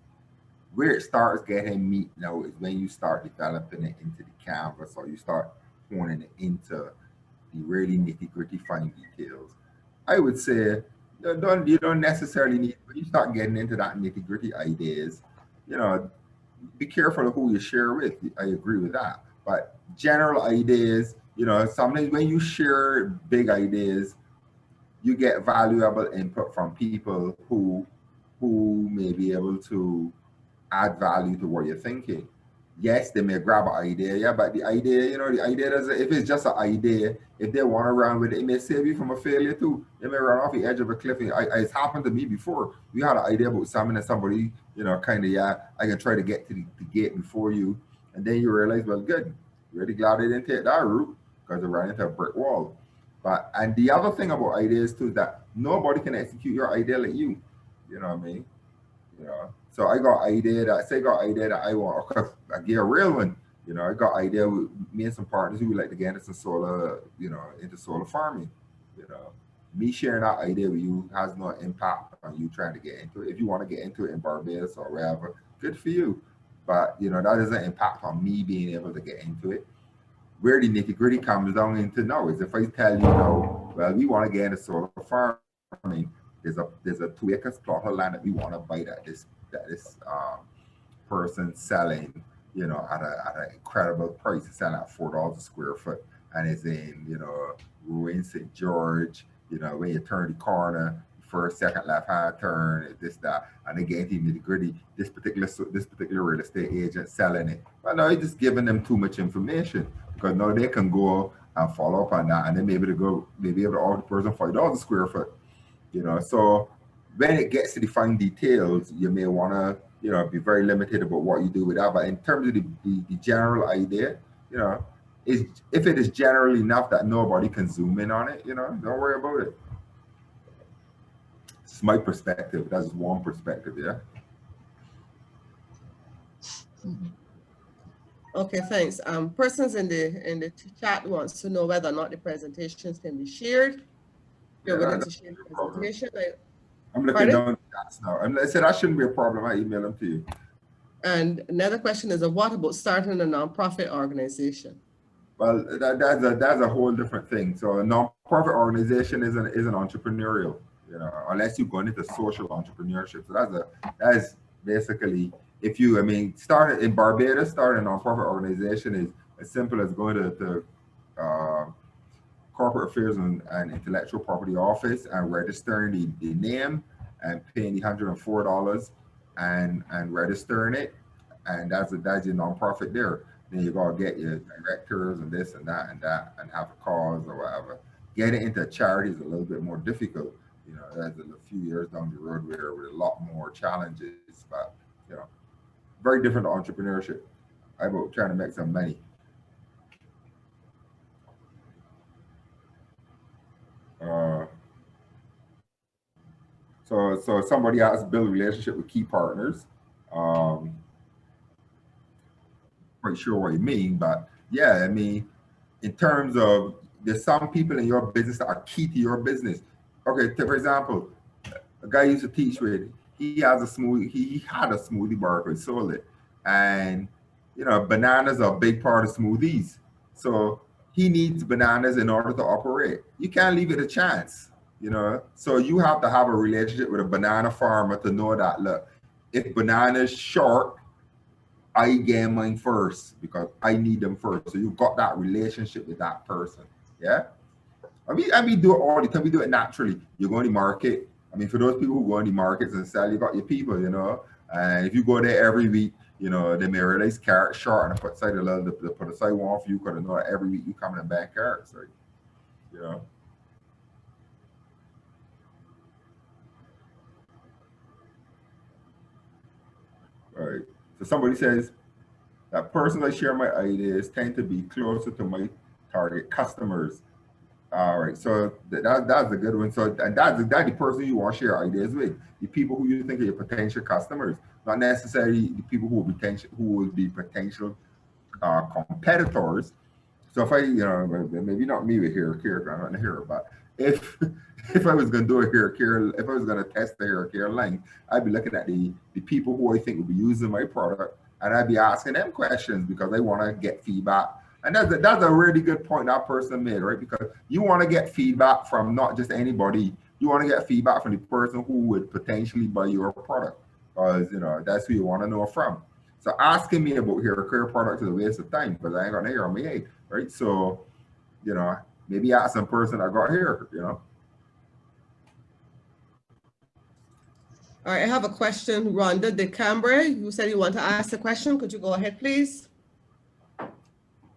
Where it starts getting meat now is when you start developing it into the canvas, or you start honing it into the really nitty gritty fine details. I would say you don't necessarily need, when you start getting into that nitty gritty ideas, you know, be careful of who you share with. I agree with that. But general ideas, sometimes when you share big ideas, you get valuable input from people who may be able to add value to what you're thinking. Yes, they may grab an idea, yeah, but the idea, the idea doesn't, if it's just an idea, if they want to run with it, it may save you from a failure too. They may run off the edge of a cliff. It's happened to me before. We had an idea about something and somebody, kind of, yeah, I can try to get to the gate before you. And then you realize, well, good. Really glad they didn't take that route because they ran into a brick wall. And the other thing about ideas too is that nobody can execute your idea like you. You know what I mean? So I got idea that I want. Okay, I get a real one. I got idea with me and some partners who would like to get into some solar, into solar farming. You know, me sharing that idea with you has no impact on you trying to get into it. If you want to get into it in Barbados or wherever, good for you. But that doesn't impact on me being able to get into it. Where the nitty gritty comes down into now is if I tell you, well, we want to get into solar farming. There's a 2 acres plot of land that we want to buy that this person selling, at an incredible price. It's selling at $4 a square foot, and it's in Ruin St. George. When you turn the corner, first, second, left hand turn, this, that, and they get into the gritty. This particular real estate agent selling it. Well, no, you're just giving them too much information because now they can go and follow up on that, and then maybe able to offer the person $5 a square foot. So when it gets to the fine details, you may want to be very limited about what you do with that. But in terms of the general idea, is if it is general enough that nobody can zoom in on it, don't worry about it. It's my perspective. That's one perspective. Yeah. okay, thanks. Persons in the chat wants to know whether or not the presentations can be shared. You're willing to share the presentation? I'm looking down the chats now. I said that shouldn't be a problem. I email them to you. And another question is, what about starting a nonprofit organization? Well, that's a whole different thing. So a nonprofit organization isn't entrepreneurial, unless you're going into social entrepreneurship. So that's basically, if you, start in Barbados, starting a nonprofit organization is as simple as going to Corporate Affairs and Intellectual Property Office and registering the name and paying the $104 and registering it, and that's your nonprofit there. Then you gotta get your directors and this and that and have a cause or whatever. Getting into charity is a little bit more difficult. That's a few years down the road where with a lot more challenges, but very different to entrepreneurship. I'm about trying to make some money. So somebody has to build a relationship with key partners. Quite sure what you mean, but yeah, in terms of there's some people in your business that are key to your business. Okay, for example, a guy used to teach with, he had a smoothie bar, but he sold it. And bananas are a big part of smoothies. So he needs bananas in order to operate. You can't leave it a chance. So you have to have a relationship with a banana farmer to know that, look, if bananas short, I get mine first because I need them first. So you've got that relationship with that person. Yeah. We do it all the time. We do it naturally. You go in the market. For those people who go in the markets and sell, you got your people, and if you go there every week, they may realize carrots short and put aside a little, they put aside one for you because they know that every week you come in and buy carrots, right? Right. So somebody says that persons I share my ideas tend to be closer to my target customers. All right, so that's a good one. So that's the person you want to share ideas with, the people who you think are your potential customers, not necessarily the people who will be potential competitors. So if I, maybe not me with hair care, I'm not a hero, but if if I was going to do a hair care, if I was going to test the hair care line, I'd be looking at the people who I think will be using my product, and I'd be asking them questions because I want to get feedback. And that's a really good point that person made, right? Because you want to get feedback from not just anybody. You want to get feedback from the person who would potentially buy your product, because that's who you want to know from. So asking me about hair care products is a waste of time because I ain't got no hair on my head, right? So, maybe ask some person that got hair, All right, I have a question. Rhonda DeCambre, you said you want to ask a question. Could you go ahead, please?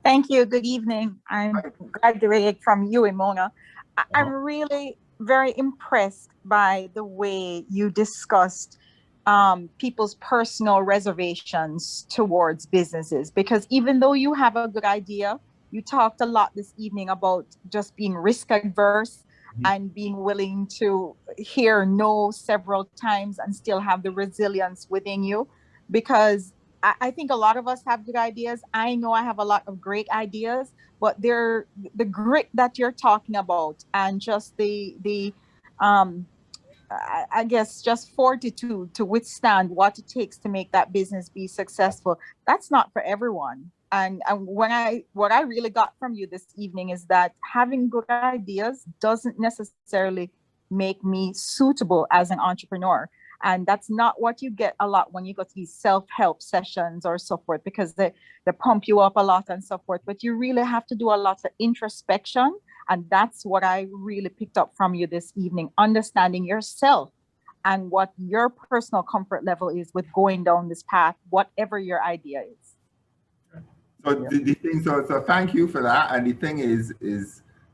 Thank you. Good evening. I'm graduating from UW Mona. I'm really very impressed by the way you discussed people's personal reservations towards businesses, because even though you have a good idea, you talked a lot this evening about just being risk adverse and being willing to hear no several times and still have the resilience within you. Because I think a lot of us have good ideas. I know I have a lot of great ideas, but they're the grit that you're talking about and just I guess just fortitude to withstand what it takes to make that business be successful. That's not for everyone. And what I really got from you this evening is that having good ideas doesn't necessarily make me suitable as an entrepreneur. And that's not what you get a lot when you go to these self-help sessions or so forth, because they pump you up a lot and so forth. But you really have to do a lot of introspection. And that's what I really picked up from you this evening, understanding yourself and what your personal comfort level is with going down this path, whatever your idea is. So the thing, so thank you for that. And the thing is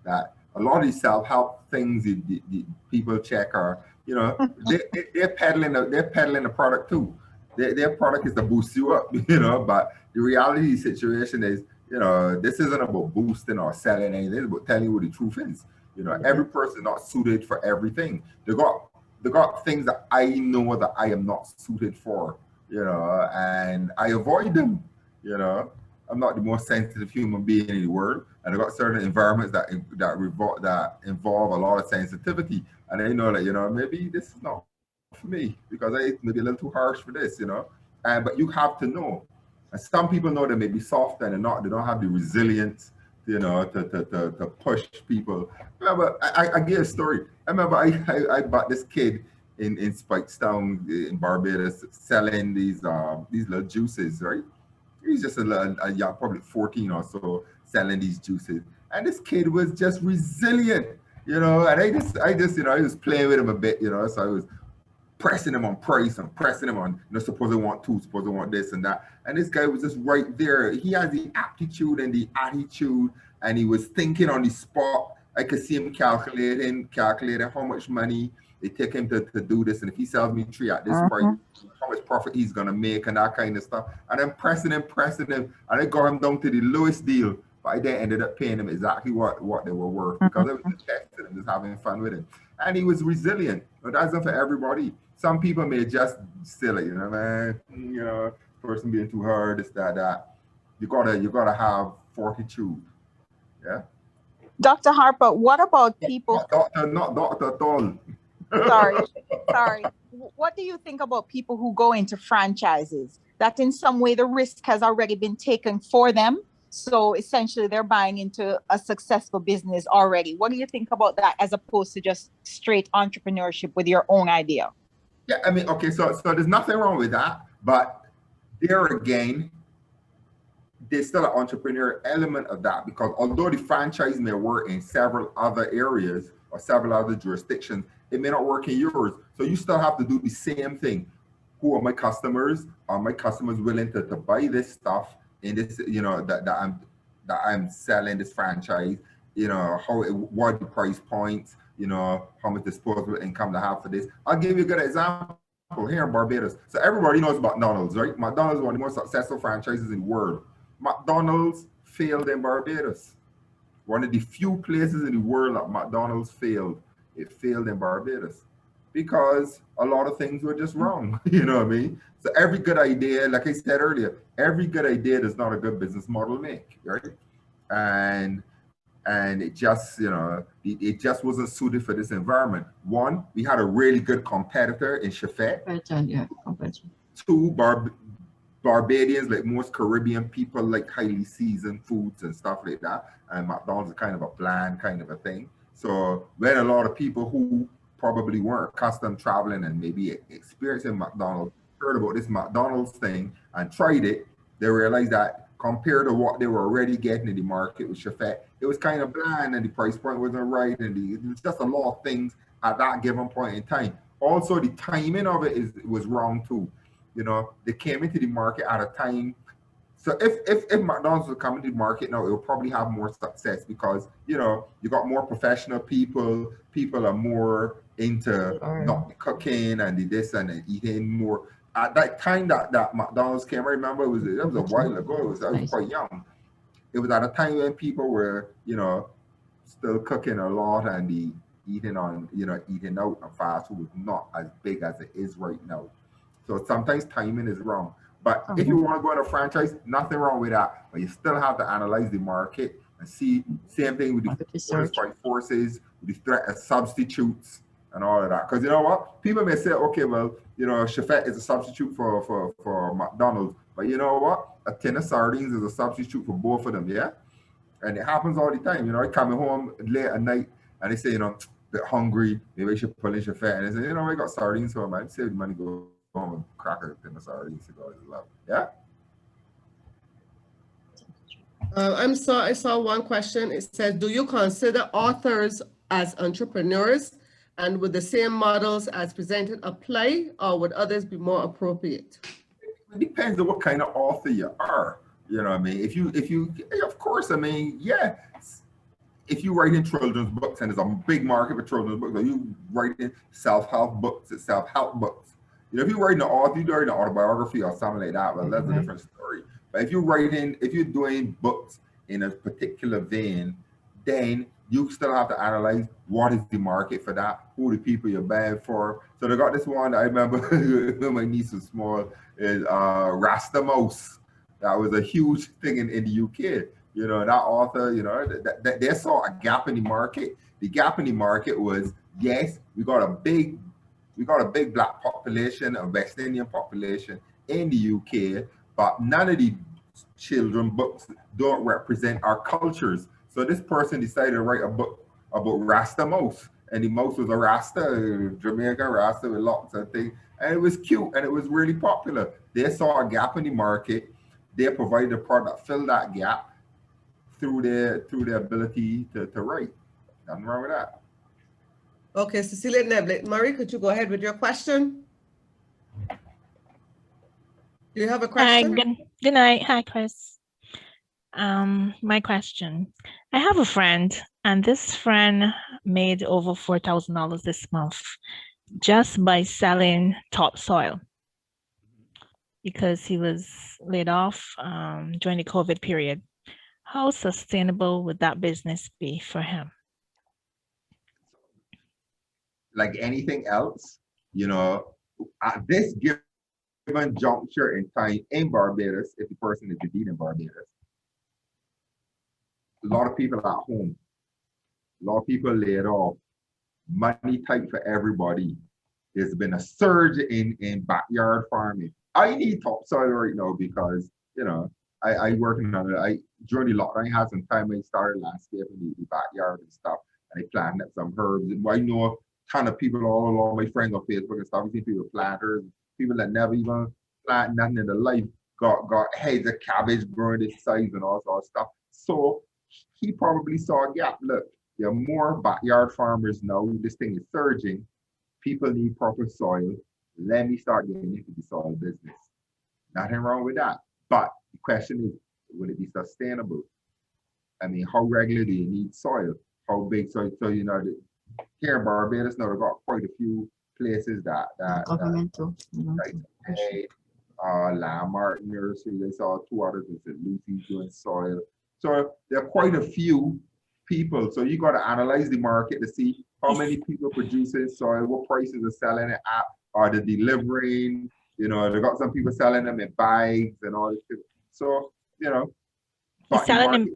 that a lot of these self-help things the people check are, they're peddling a product too. Their product is to boost you up, but the reality of the situation is, this isn't about boosting or selling anything, it's about telling you what the truth is. Every person is not suited for everything. They got things that I know that I am not suited for, and I avoid them, I'm not the most sensitive human being in the world, and I got certain environments that involve a lot of sensitivity, and I know that maybe this is not for me because I may be a little too harsh for this, but you have to know. And some people know they may be soft and they don't have the resilience, to push people. Remember, I gave a story. I remember I bought this kid in Spikestown in Barbados selling these little juices, right? He's just a young, probably 14 or so, selling these juices. And this kid was just resilient, and I was playing with him a bit, so I was pressing him on price and pressing him on, suppose I want two, suppose I want this and that. And this guy was just right there. He has the aptitude and the attitude, and he was thinking on the spot. I could see him calculating how much money it take him to do this. And if he sells me 3 at this price, how much profit he's going to make and that kind of stuff. And I'm pressing him. And I got him down to the lowest deal. But I then ended up paying him exactly what they were worth because I was just testing him, just having fun with him. And he was resilient. But that's not for everybody. Some people may just say like, man, person being too hard, this, that. You gotta have fortitude. Yeah. Dr. Harper, what about people? Not doctor at all. Sorry. What do you think about people who go into franchises that in some way the risk has already been taken for them? So essentially they're buying into a successful business already. What do you think about that as opposed to just straight entrepreneurship with your own idea? Yeah, I mean, okay, so there's nothing wrong with that, but there again, there's still an entrepreneur element of that, because although the franchise may work in several other areas or several other jurisdictions, it may not work in yours. So you still have to do the same thing. Who are my customers? Are my customers willing to buy this stuff in this, that I'm selling this franchise? What are the price points? How much disposable income to have for this? I'll give you a good example here in Barbados. So everybody knows McDonald's, right? McDonald's is one of the most successful franchises in the world. McDonald's failed in Barbados. one of the few places in the world that McDonald's failed. It failed in Barbados because a lot of things were just wrong. You know what I mean? So every good idea, like I said earlier, every good idea does not a good business model make, right? And it just, you know, it just wasn't suited for this environment. One, we had a really good competitor in Chefette. Two, Barbadians, like most Caribbean people, like highly seasoned foods and stuff like that. And McDonald's is kind of a bland kind of a thing. So when a lot of people who probably weren't accustomed traveling and maybe experiencing McDonald's heard about this McDonald's thing and tried it, they realized that compared to what they were already getting in the market with Chefette, it was kind of bland and the price point wasn't right, and it was just a lot of things at that given point in time. Also, the timing of it was wrong too. You know, they came into the market at a time. So if McDonald's was coming to the market now, it will probably have more success because, you know, you got more professional people. People are more into not cooking and the this and the eating more. At that time that McDonald's came, I remember it was a while ago. I was quite young. It was at a time when people were, you know, still cooking a lot and the eating on, you know, eating out and fast food was not as big as it is right now. So sometimes timing is wrong. But if you want to go on a franchise, nothing wrong with that. But you still have to analyze the market and see. Same thing with the strike forces, with the threat of substitutes and all of that. Because you know what? People may say, okay, well, you know, Chefette is a substitute for McDonald's. But you know what? A tin of sardines is a substitute for both of them, yeah? And it happens all the time. You know, I coming home late at night and they say, you know, a bit hungry, maybe I should pull in Chefette. And they say, you know, I got sardines for them. I'd save the money, go home and cracker in the sardines to go as well. Yeah? I saw one question. It said, do you consider authors as entrepreneurs, and would the same models as presented apply, or would others be more appropriate? It depends on what kind of author you are. You know what I mean? If you, of course, I mean, yeah. If you write in children's books, and there's a big market for children's books, or you write in self-help books, it's self-help books. You know, if you're writing an autobiography or something like that, well, that's a different story. But if you're doing books in a particular vein, then you still have to analyze what is the market for that, who the people you're buying for. So they got this one I remember when my niece was small, is Rasta Mouse. That was a huge thing in the UK. You know, that author, you know, they saw a gap in the market. The gap in the market was, yes, we got a big Black population, a West Indian population in the UK, but none of the children books don't represent our cultures. So this person decided to write a book about Rasta Mouse, and the mouse was a Rasta, Jamaican Rasta with lots of things, and it was cute and it was really popular. They saw a gap in the market. They provided a product that filled that gap through their ability to write. Nothing wrong with that. Okay, Cecilia Neblet. Marie, could you go ahead with your question? Do you have a question? Hi, good night. Hi, Chris. My question. I have a friend, and this friend made over $4,000 this month just by selling topsoil because he was laid off during the COVID period. How sustainable would that business be for him? Like anything else, you know, at this given juncture in time in Barbados, if the person is indeed in Barbados, a lot of people at home, a lot of people laid off, money tight for everybody. There's been a surge in backyard farming. I need topsoil right now because, you know, I working on it. During the lockdown, I had some time. I started landscaping the backyard and stuff, and I planted some herbs. And I know a ton of people all along, my friends on Facebook and stuff. We see people planters, people that never even plant nothing in their life, got heads of cabbage growing this size and all sorts of stuff. So he probably saw a gap. Look, there are more backyard farmers now. This thing is surging. People need proper soil. Let me start getting into the soil business. Nothing wrong with that. But the question is, will it be sustainable? I mean, how regular do you need soil? How big? So you know, here in Barbados, now they've got quite a few places that governmental. Like Landmark Nursery. They saw two others. They said Lucy's doing soil. So there are quite a few people. So you got to analyze the market to see how many people producing soil, what prices are selling it at, are they delivering, you know, they got some people selling them in bags and all this. So, you know, He's selling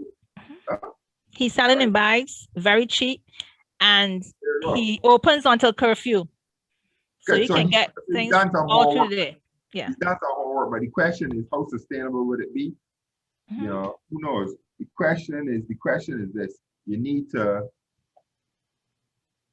he's selling in bags, very cheap, and he opens until curfew. So you can get things all through the day. Yeah. He's done some hard work, but the question is, how sustainable would it be? You know, who knows? The question is this: you need to.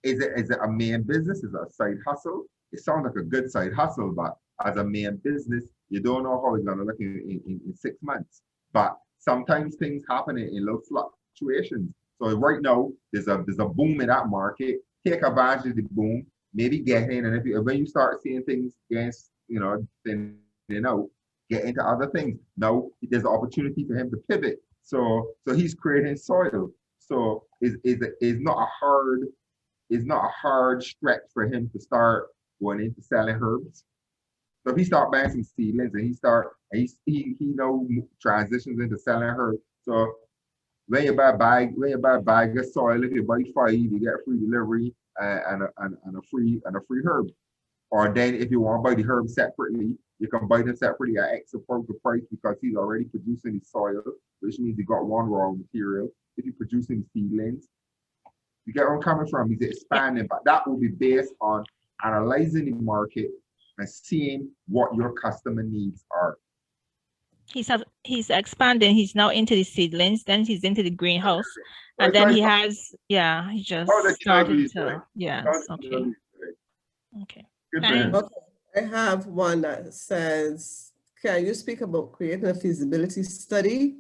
Is it a main business? Is it a side hustle? It sounds like a good side hustle, but as a main business, you don't know how it's gonna look in 6 months. But sometimes things happen in little fluctuations. So right now, there's a boom in that market. Take advantage of the boom. Maybe get in, and when you start seeing things against, you know, then get into other things. Now there's an opportunity for him to pivot. So he's creating soil. So it's not a hard stretch for him to start going into selling herbs. So if he start buying some seedlings and he transitions into selling herbs. So when you buy a bag of soil, if you buy 5, you get free delivery and a free herb. Or then if you want to buy the herbs separately, you can buy them separately at extra price because he's already producing the soil, which means he got one raw material. If you're producing seedlings, you get where I'm coming from. He's expanding, but that will be based on analyzing the market and seeing what your customer needs are. He's expanding. He's now into the seedlings. Then he's into the greenhouse, and then he has he just started to okay. Okay. Okay. I have one that says, can you speak about creating a feasibility study?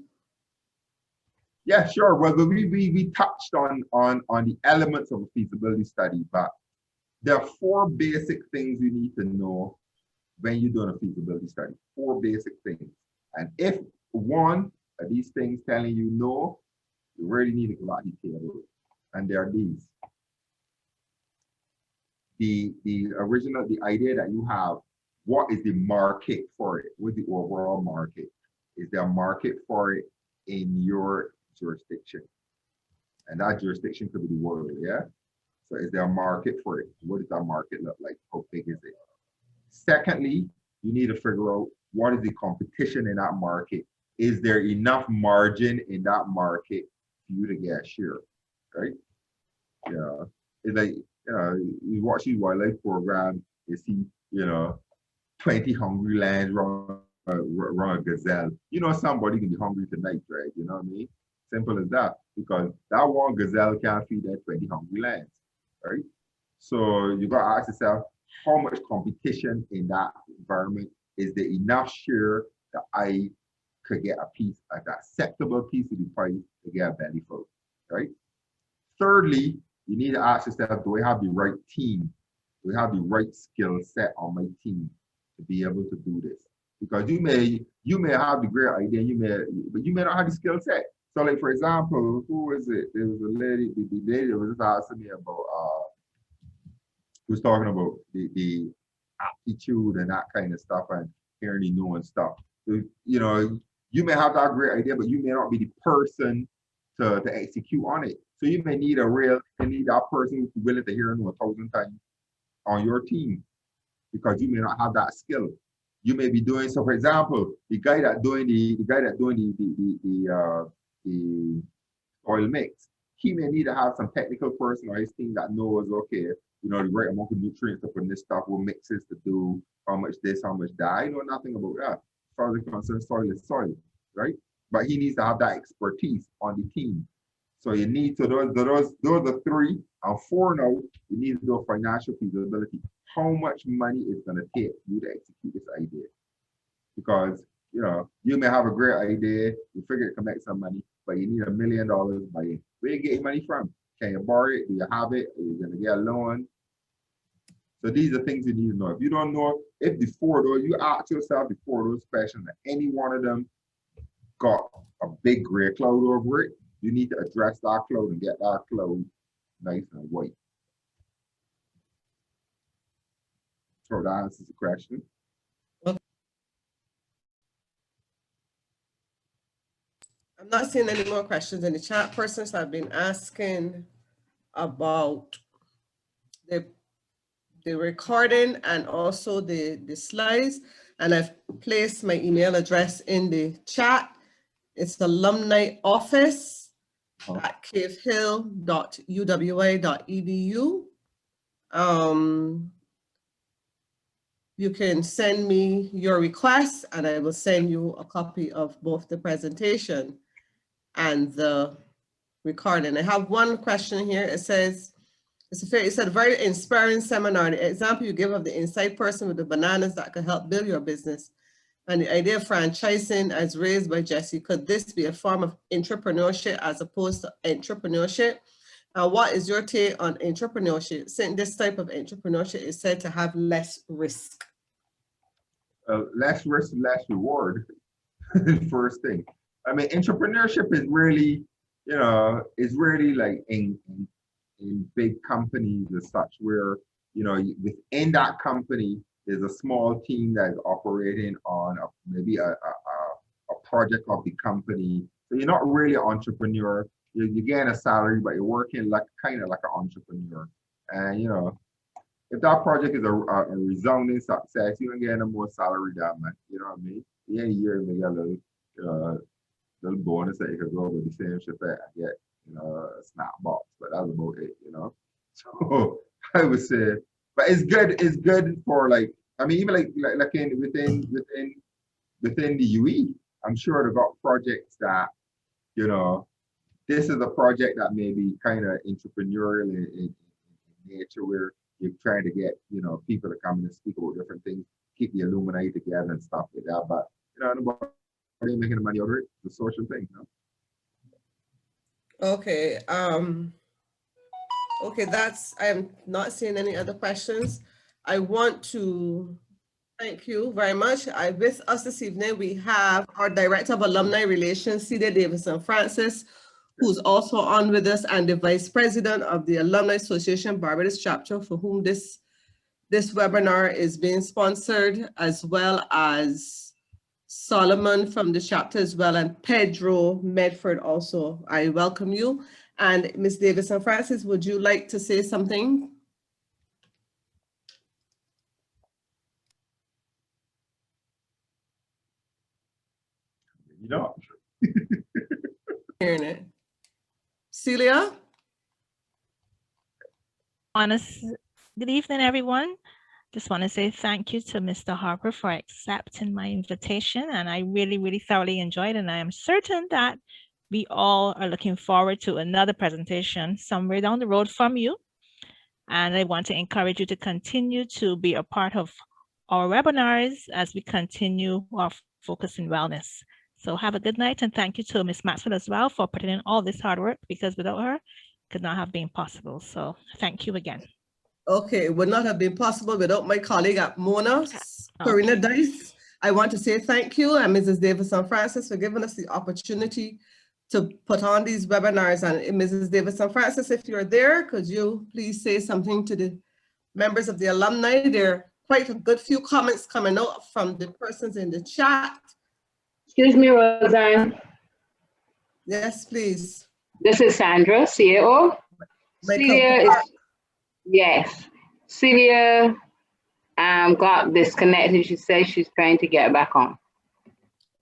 Yeah, sure. Well, we touched on the elements of a feasibility study, but there are 4 basic things you need to know when you're doing a feasibility study. 4 basic things. And if one of these things telling you no, you really need to go out and detail it. And there are these. The idea that you have, what is the market for it? What's the overall market? Is there a market for it in your jurisdiction? And that jurisdiction could be the world, yeah? So is there a market for it? What does that market look like? How big is it? Secondly, you need to figure out what is the competition in that market? Is there enough margin in that market for you to get a share, right? Yeah, it's like, you know, you watch these wildlife programs, you see, you know, 20 hungry lions run a gazelle. You know, somebody can be hungry tonight, right? You know what I mean? Simple as that, because that one gazelle can't feed that 20 hungry lions, right? So you got to ask yourself, how much competition in that environment? Is there enough share that I could get a piece, an acceptable piece of the pie to get a belly full, right? Thirdly, you need to ask yourself, do I have the right team? Do I have the right skill set on my team to be able to do this? Because you may have the great idea, but you may not have the skill set. So, like, for example, who is it? There was a lady, the lady that was asking me about who was talking about the aptitude and that kind of stuff and hearing the no and stuff. So, you know, you may have that great idea, but you may not be the person to execute on it. So you may need that person who's willing to hear no 1,000 times on your team, because you may not have that skill. You may be doing, so for example, the guy that doing the oil mix, he may need to have some technical person or his team that knows, okay, you know, the right amount of nutrients to put in this stuff, what mixes to do, how much this, how much that. I know nothing about that. As far as I'm concerned, soil is soil, right? But he needs to have that expertise on the team. So you need to, those are 3 and 4 now, you need to do a financial feasibility. How much money is going to take you to execute this idea? Because, you know, you may have a great idea, you figure it can make some money, but you need $1 million by it. Where you get your money from? Can you borrow it? Do you have it? Are you going to get a loan? So these are things you need to know. If you don't know, if the 4 of those, you ask yourself the 4 of those questions, and any one of them got a big gray cloud over it, you need to address that cloud and get that cloud nice and white. So that answers the question. I'm not seeing any more questions in the chat. Persons have been asking about the recording and also the slides. And I've placed my email address in the chat. It's alumnioffice@cavehill.uwa.edu. You can send me your request and I will send you a copy of both the presentation and the recording. I have one question here. It says, it said, very inspiring seminar. The example you give of the inside person with the bananas that could help build your business and the idea of franchising as raised by Jesse. Could this be a form of entrepreneurship as opposed to entrepreneurship? What is your take on entrepreneurship? Since this type of entrepreneurship is said to have less risk. Less risk, less reward. First thing. I mean, entrepreneurship is really, you know, is really like in big companies as such, where, you know, within that company, there's a small team that is operating on maybe a project of the company. So you're not really an entrepreneur. You're getting a salary, but you're working like kind of like an entrepreneur. And, you know, if that project is a resounding success, you're gonna get a more salary than man. You know what I mean? Yeah, year you get a little bonus that you could go with the same ship and get, you know, a snap box, but that's about it, you know. So I would say, but it's good for, like, I mean, even like within the UE, I'm sure they've got projects that, you know, this is a project that may be kind of entrepreneurial in nature, where you're trying to get, you know, people to come in and speak about different things, keep the alumni together and stuff like that. But, you know, nobody making the money out of it. It's a social thing, you know? Okay. Okay, I am not seeing any other questions. I want to thank you very much. With us this evening, we have our Director of Alumni Relations, Celia Davison-Francis, who's also on with us, and the Vice President of the Alumni Association Barbados Chapter, for whom this webinar is being sponsored, as well as Solomon from the chapter as well, and Pedro Medford also. I welcome you. And Ms. Davison-Francis, would you like to say something? You know. Hearing it. Celia? Good evening, everyone. Just want to say thank you to Mr. Harper for accepting my invitation, and I really, really thoroughly enjoyed it. And I am certain that we all are looking forward to another presentation somewhere down the road from you. And I want to encourage you to continue to be a part of our webinars as we continue our focus in wellness. So have a good night, and thank you to Ms. Maxwell as well for putting in all this hard work, because without her, it could not have been possible. So thank you again. Okay, it would not have been possible without my colleague at Mona, Karina Dice. I want to say thank you, and Mrs. Davison-Francis, for giving us the opportunity to put on these webinars. And Mrs. Davison-Francis, if you're there, could you please say something to the members of the alumni? There are quite a good few comments coming out from the persons in the chat. Excuse me, Roseanne. Yes, please. This is Sandra, CAO. Yes. Celia got disconnected. She says she's trying to get back on.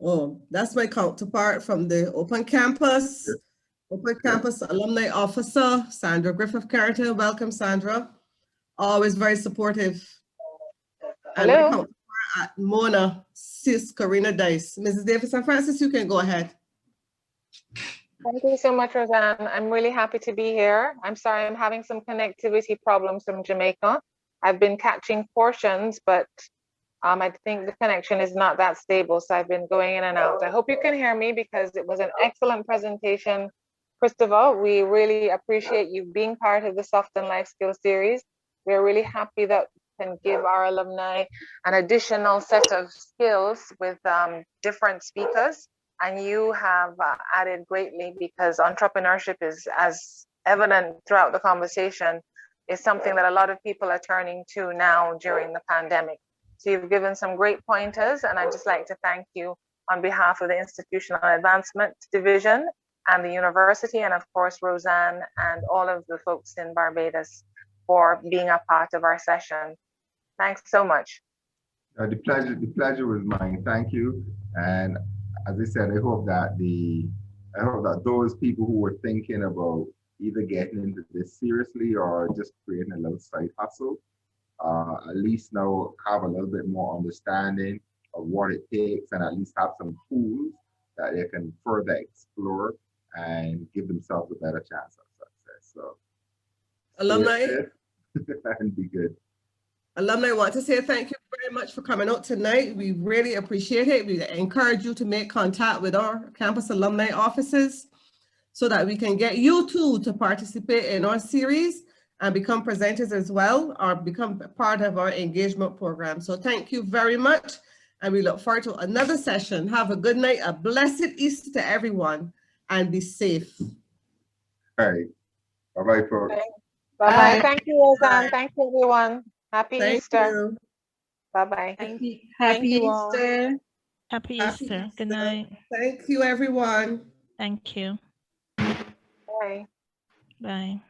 Oh, that's my counterpart from the Open Campus Alumni Officer, Sandra Griffith-Carrington. Welcome, Sandra. Always very supportive. And my counterpart at Mona, Sis Karina Dice. Mrs. Davison-Francis, you can go ahead. Thank you so much, Roseanne. I'm really happy to be here. I'm sorry, I'm having some connectivity problems from Jamaica. I've been catching portions, but I think the connection is not that stable, so I've been going in and out. I hope you can hear me, because it was an excellent presentation. Christopher, we really appreciate you being part of the Soft and Life Skills series. We're really happy that we can give our alumni an additional set of skills with different speakers. And you have added greatly, because entrepreneurship is, as evident throughout the conversation, is something that a lot of people are turning to now during the pandemic. So you've given some great pointers, and I'd just like to thank you on behalf of the Institutional Advancement Division and the university, and of course, Roseanne and all of the folks in Barbados for being a part of our session. Thanks so much. The pleasure was mine. Thank you. And as I said, I hope that those people who were thinking about either getting into this seriously or just creating a little side hustle, at least now have a little bit more understanding of what it takes, and at least have some tools that they can further explore and give themselves a better chance of success. So, Alumni, and be good. Alumni, I want to say thank you very much for coming out tonight. We really appreciate it. We encourage you to make contact with our campus alumni offices so that we can get you too to participate in our series and become presenters as well, or become part of our engagement program. So thank you very much. And we look forward to another session. Have a good night, a blessed Easter to everyone, and be safe. All right. Bye-bye, folks. Bye-bye. Bye. Thank you, Roseanne. Bye. Thank you, everyone. Happy Thank Easter. you. Bye-bye. Happy you all. Easter. Happy Happy Easter. Good Easter. night. Thank you, everyone. Thank you. Bye. Bye.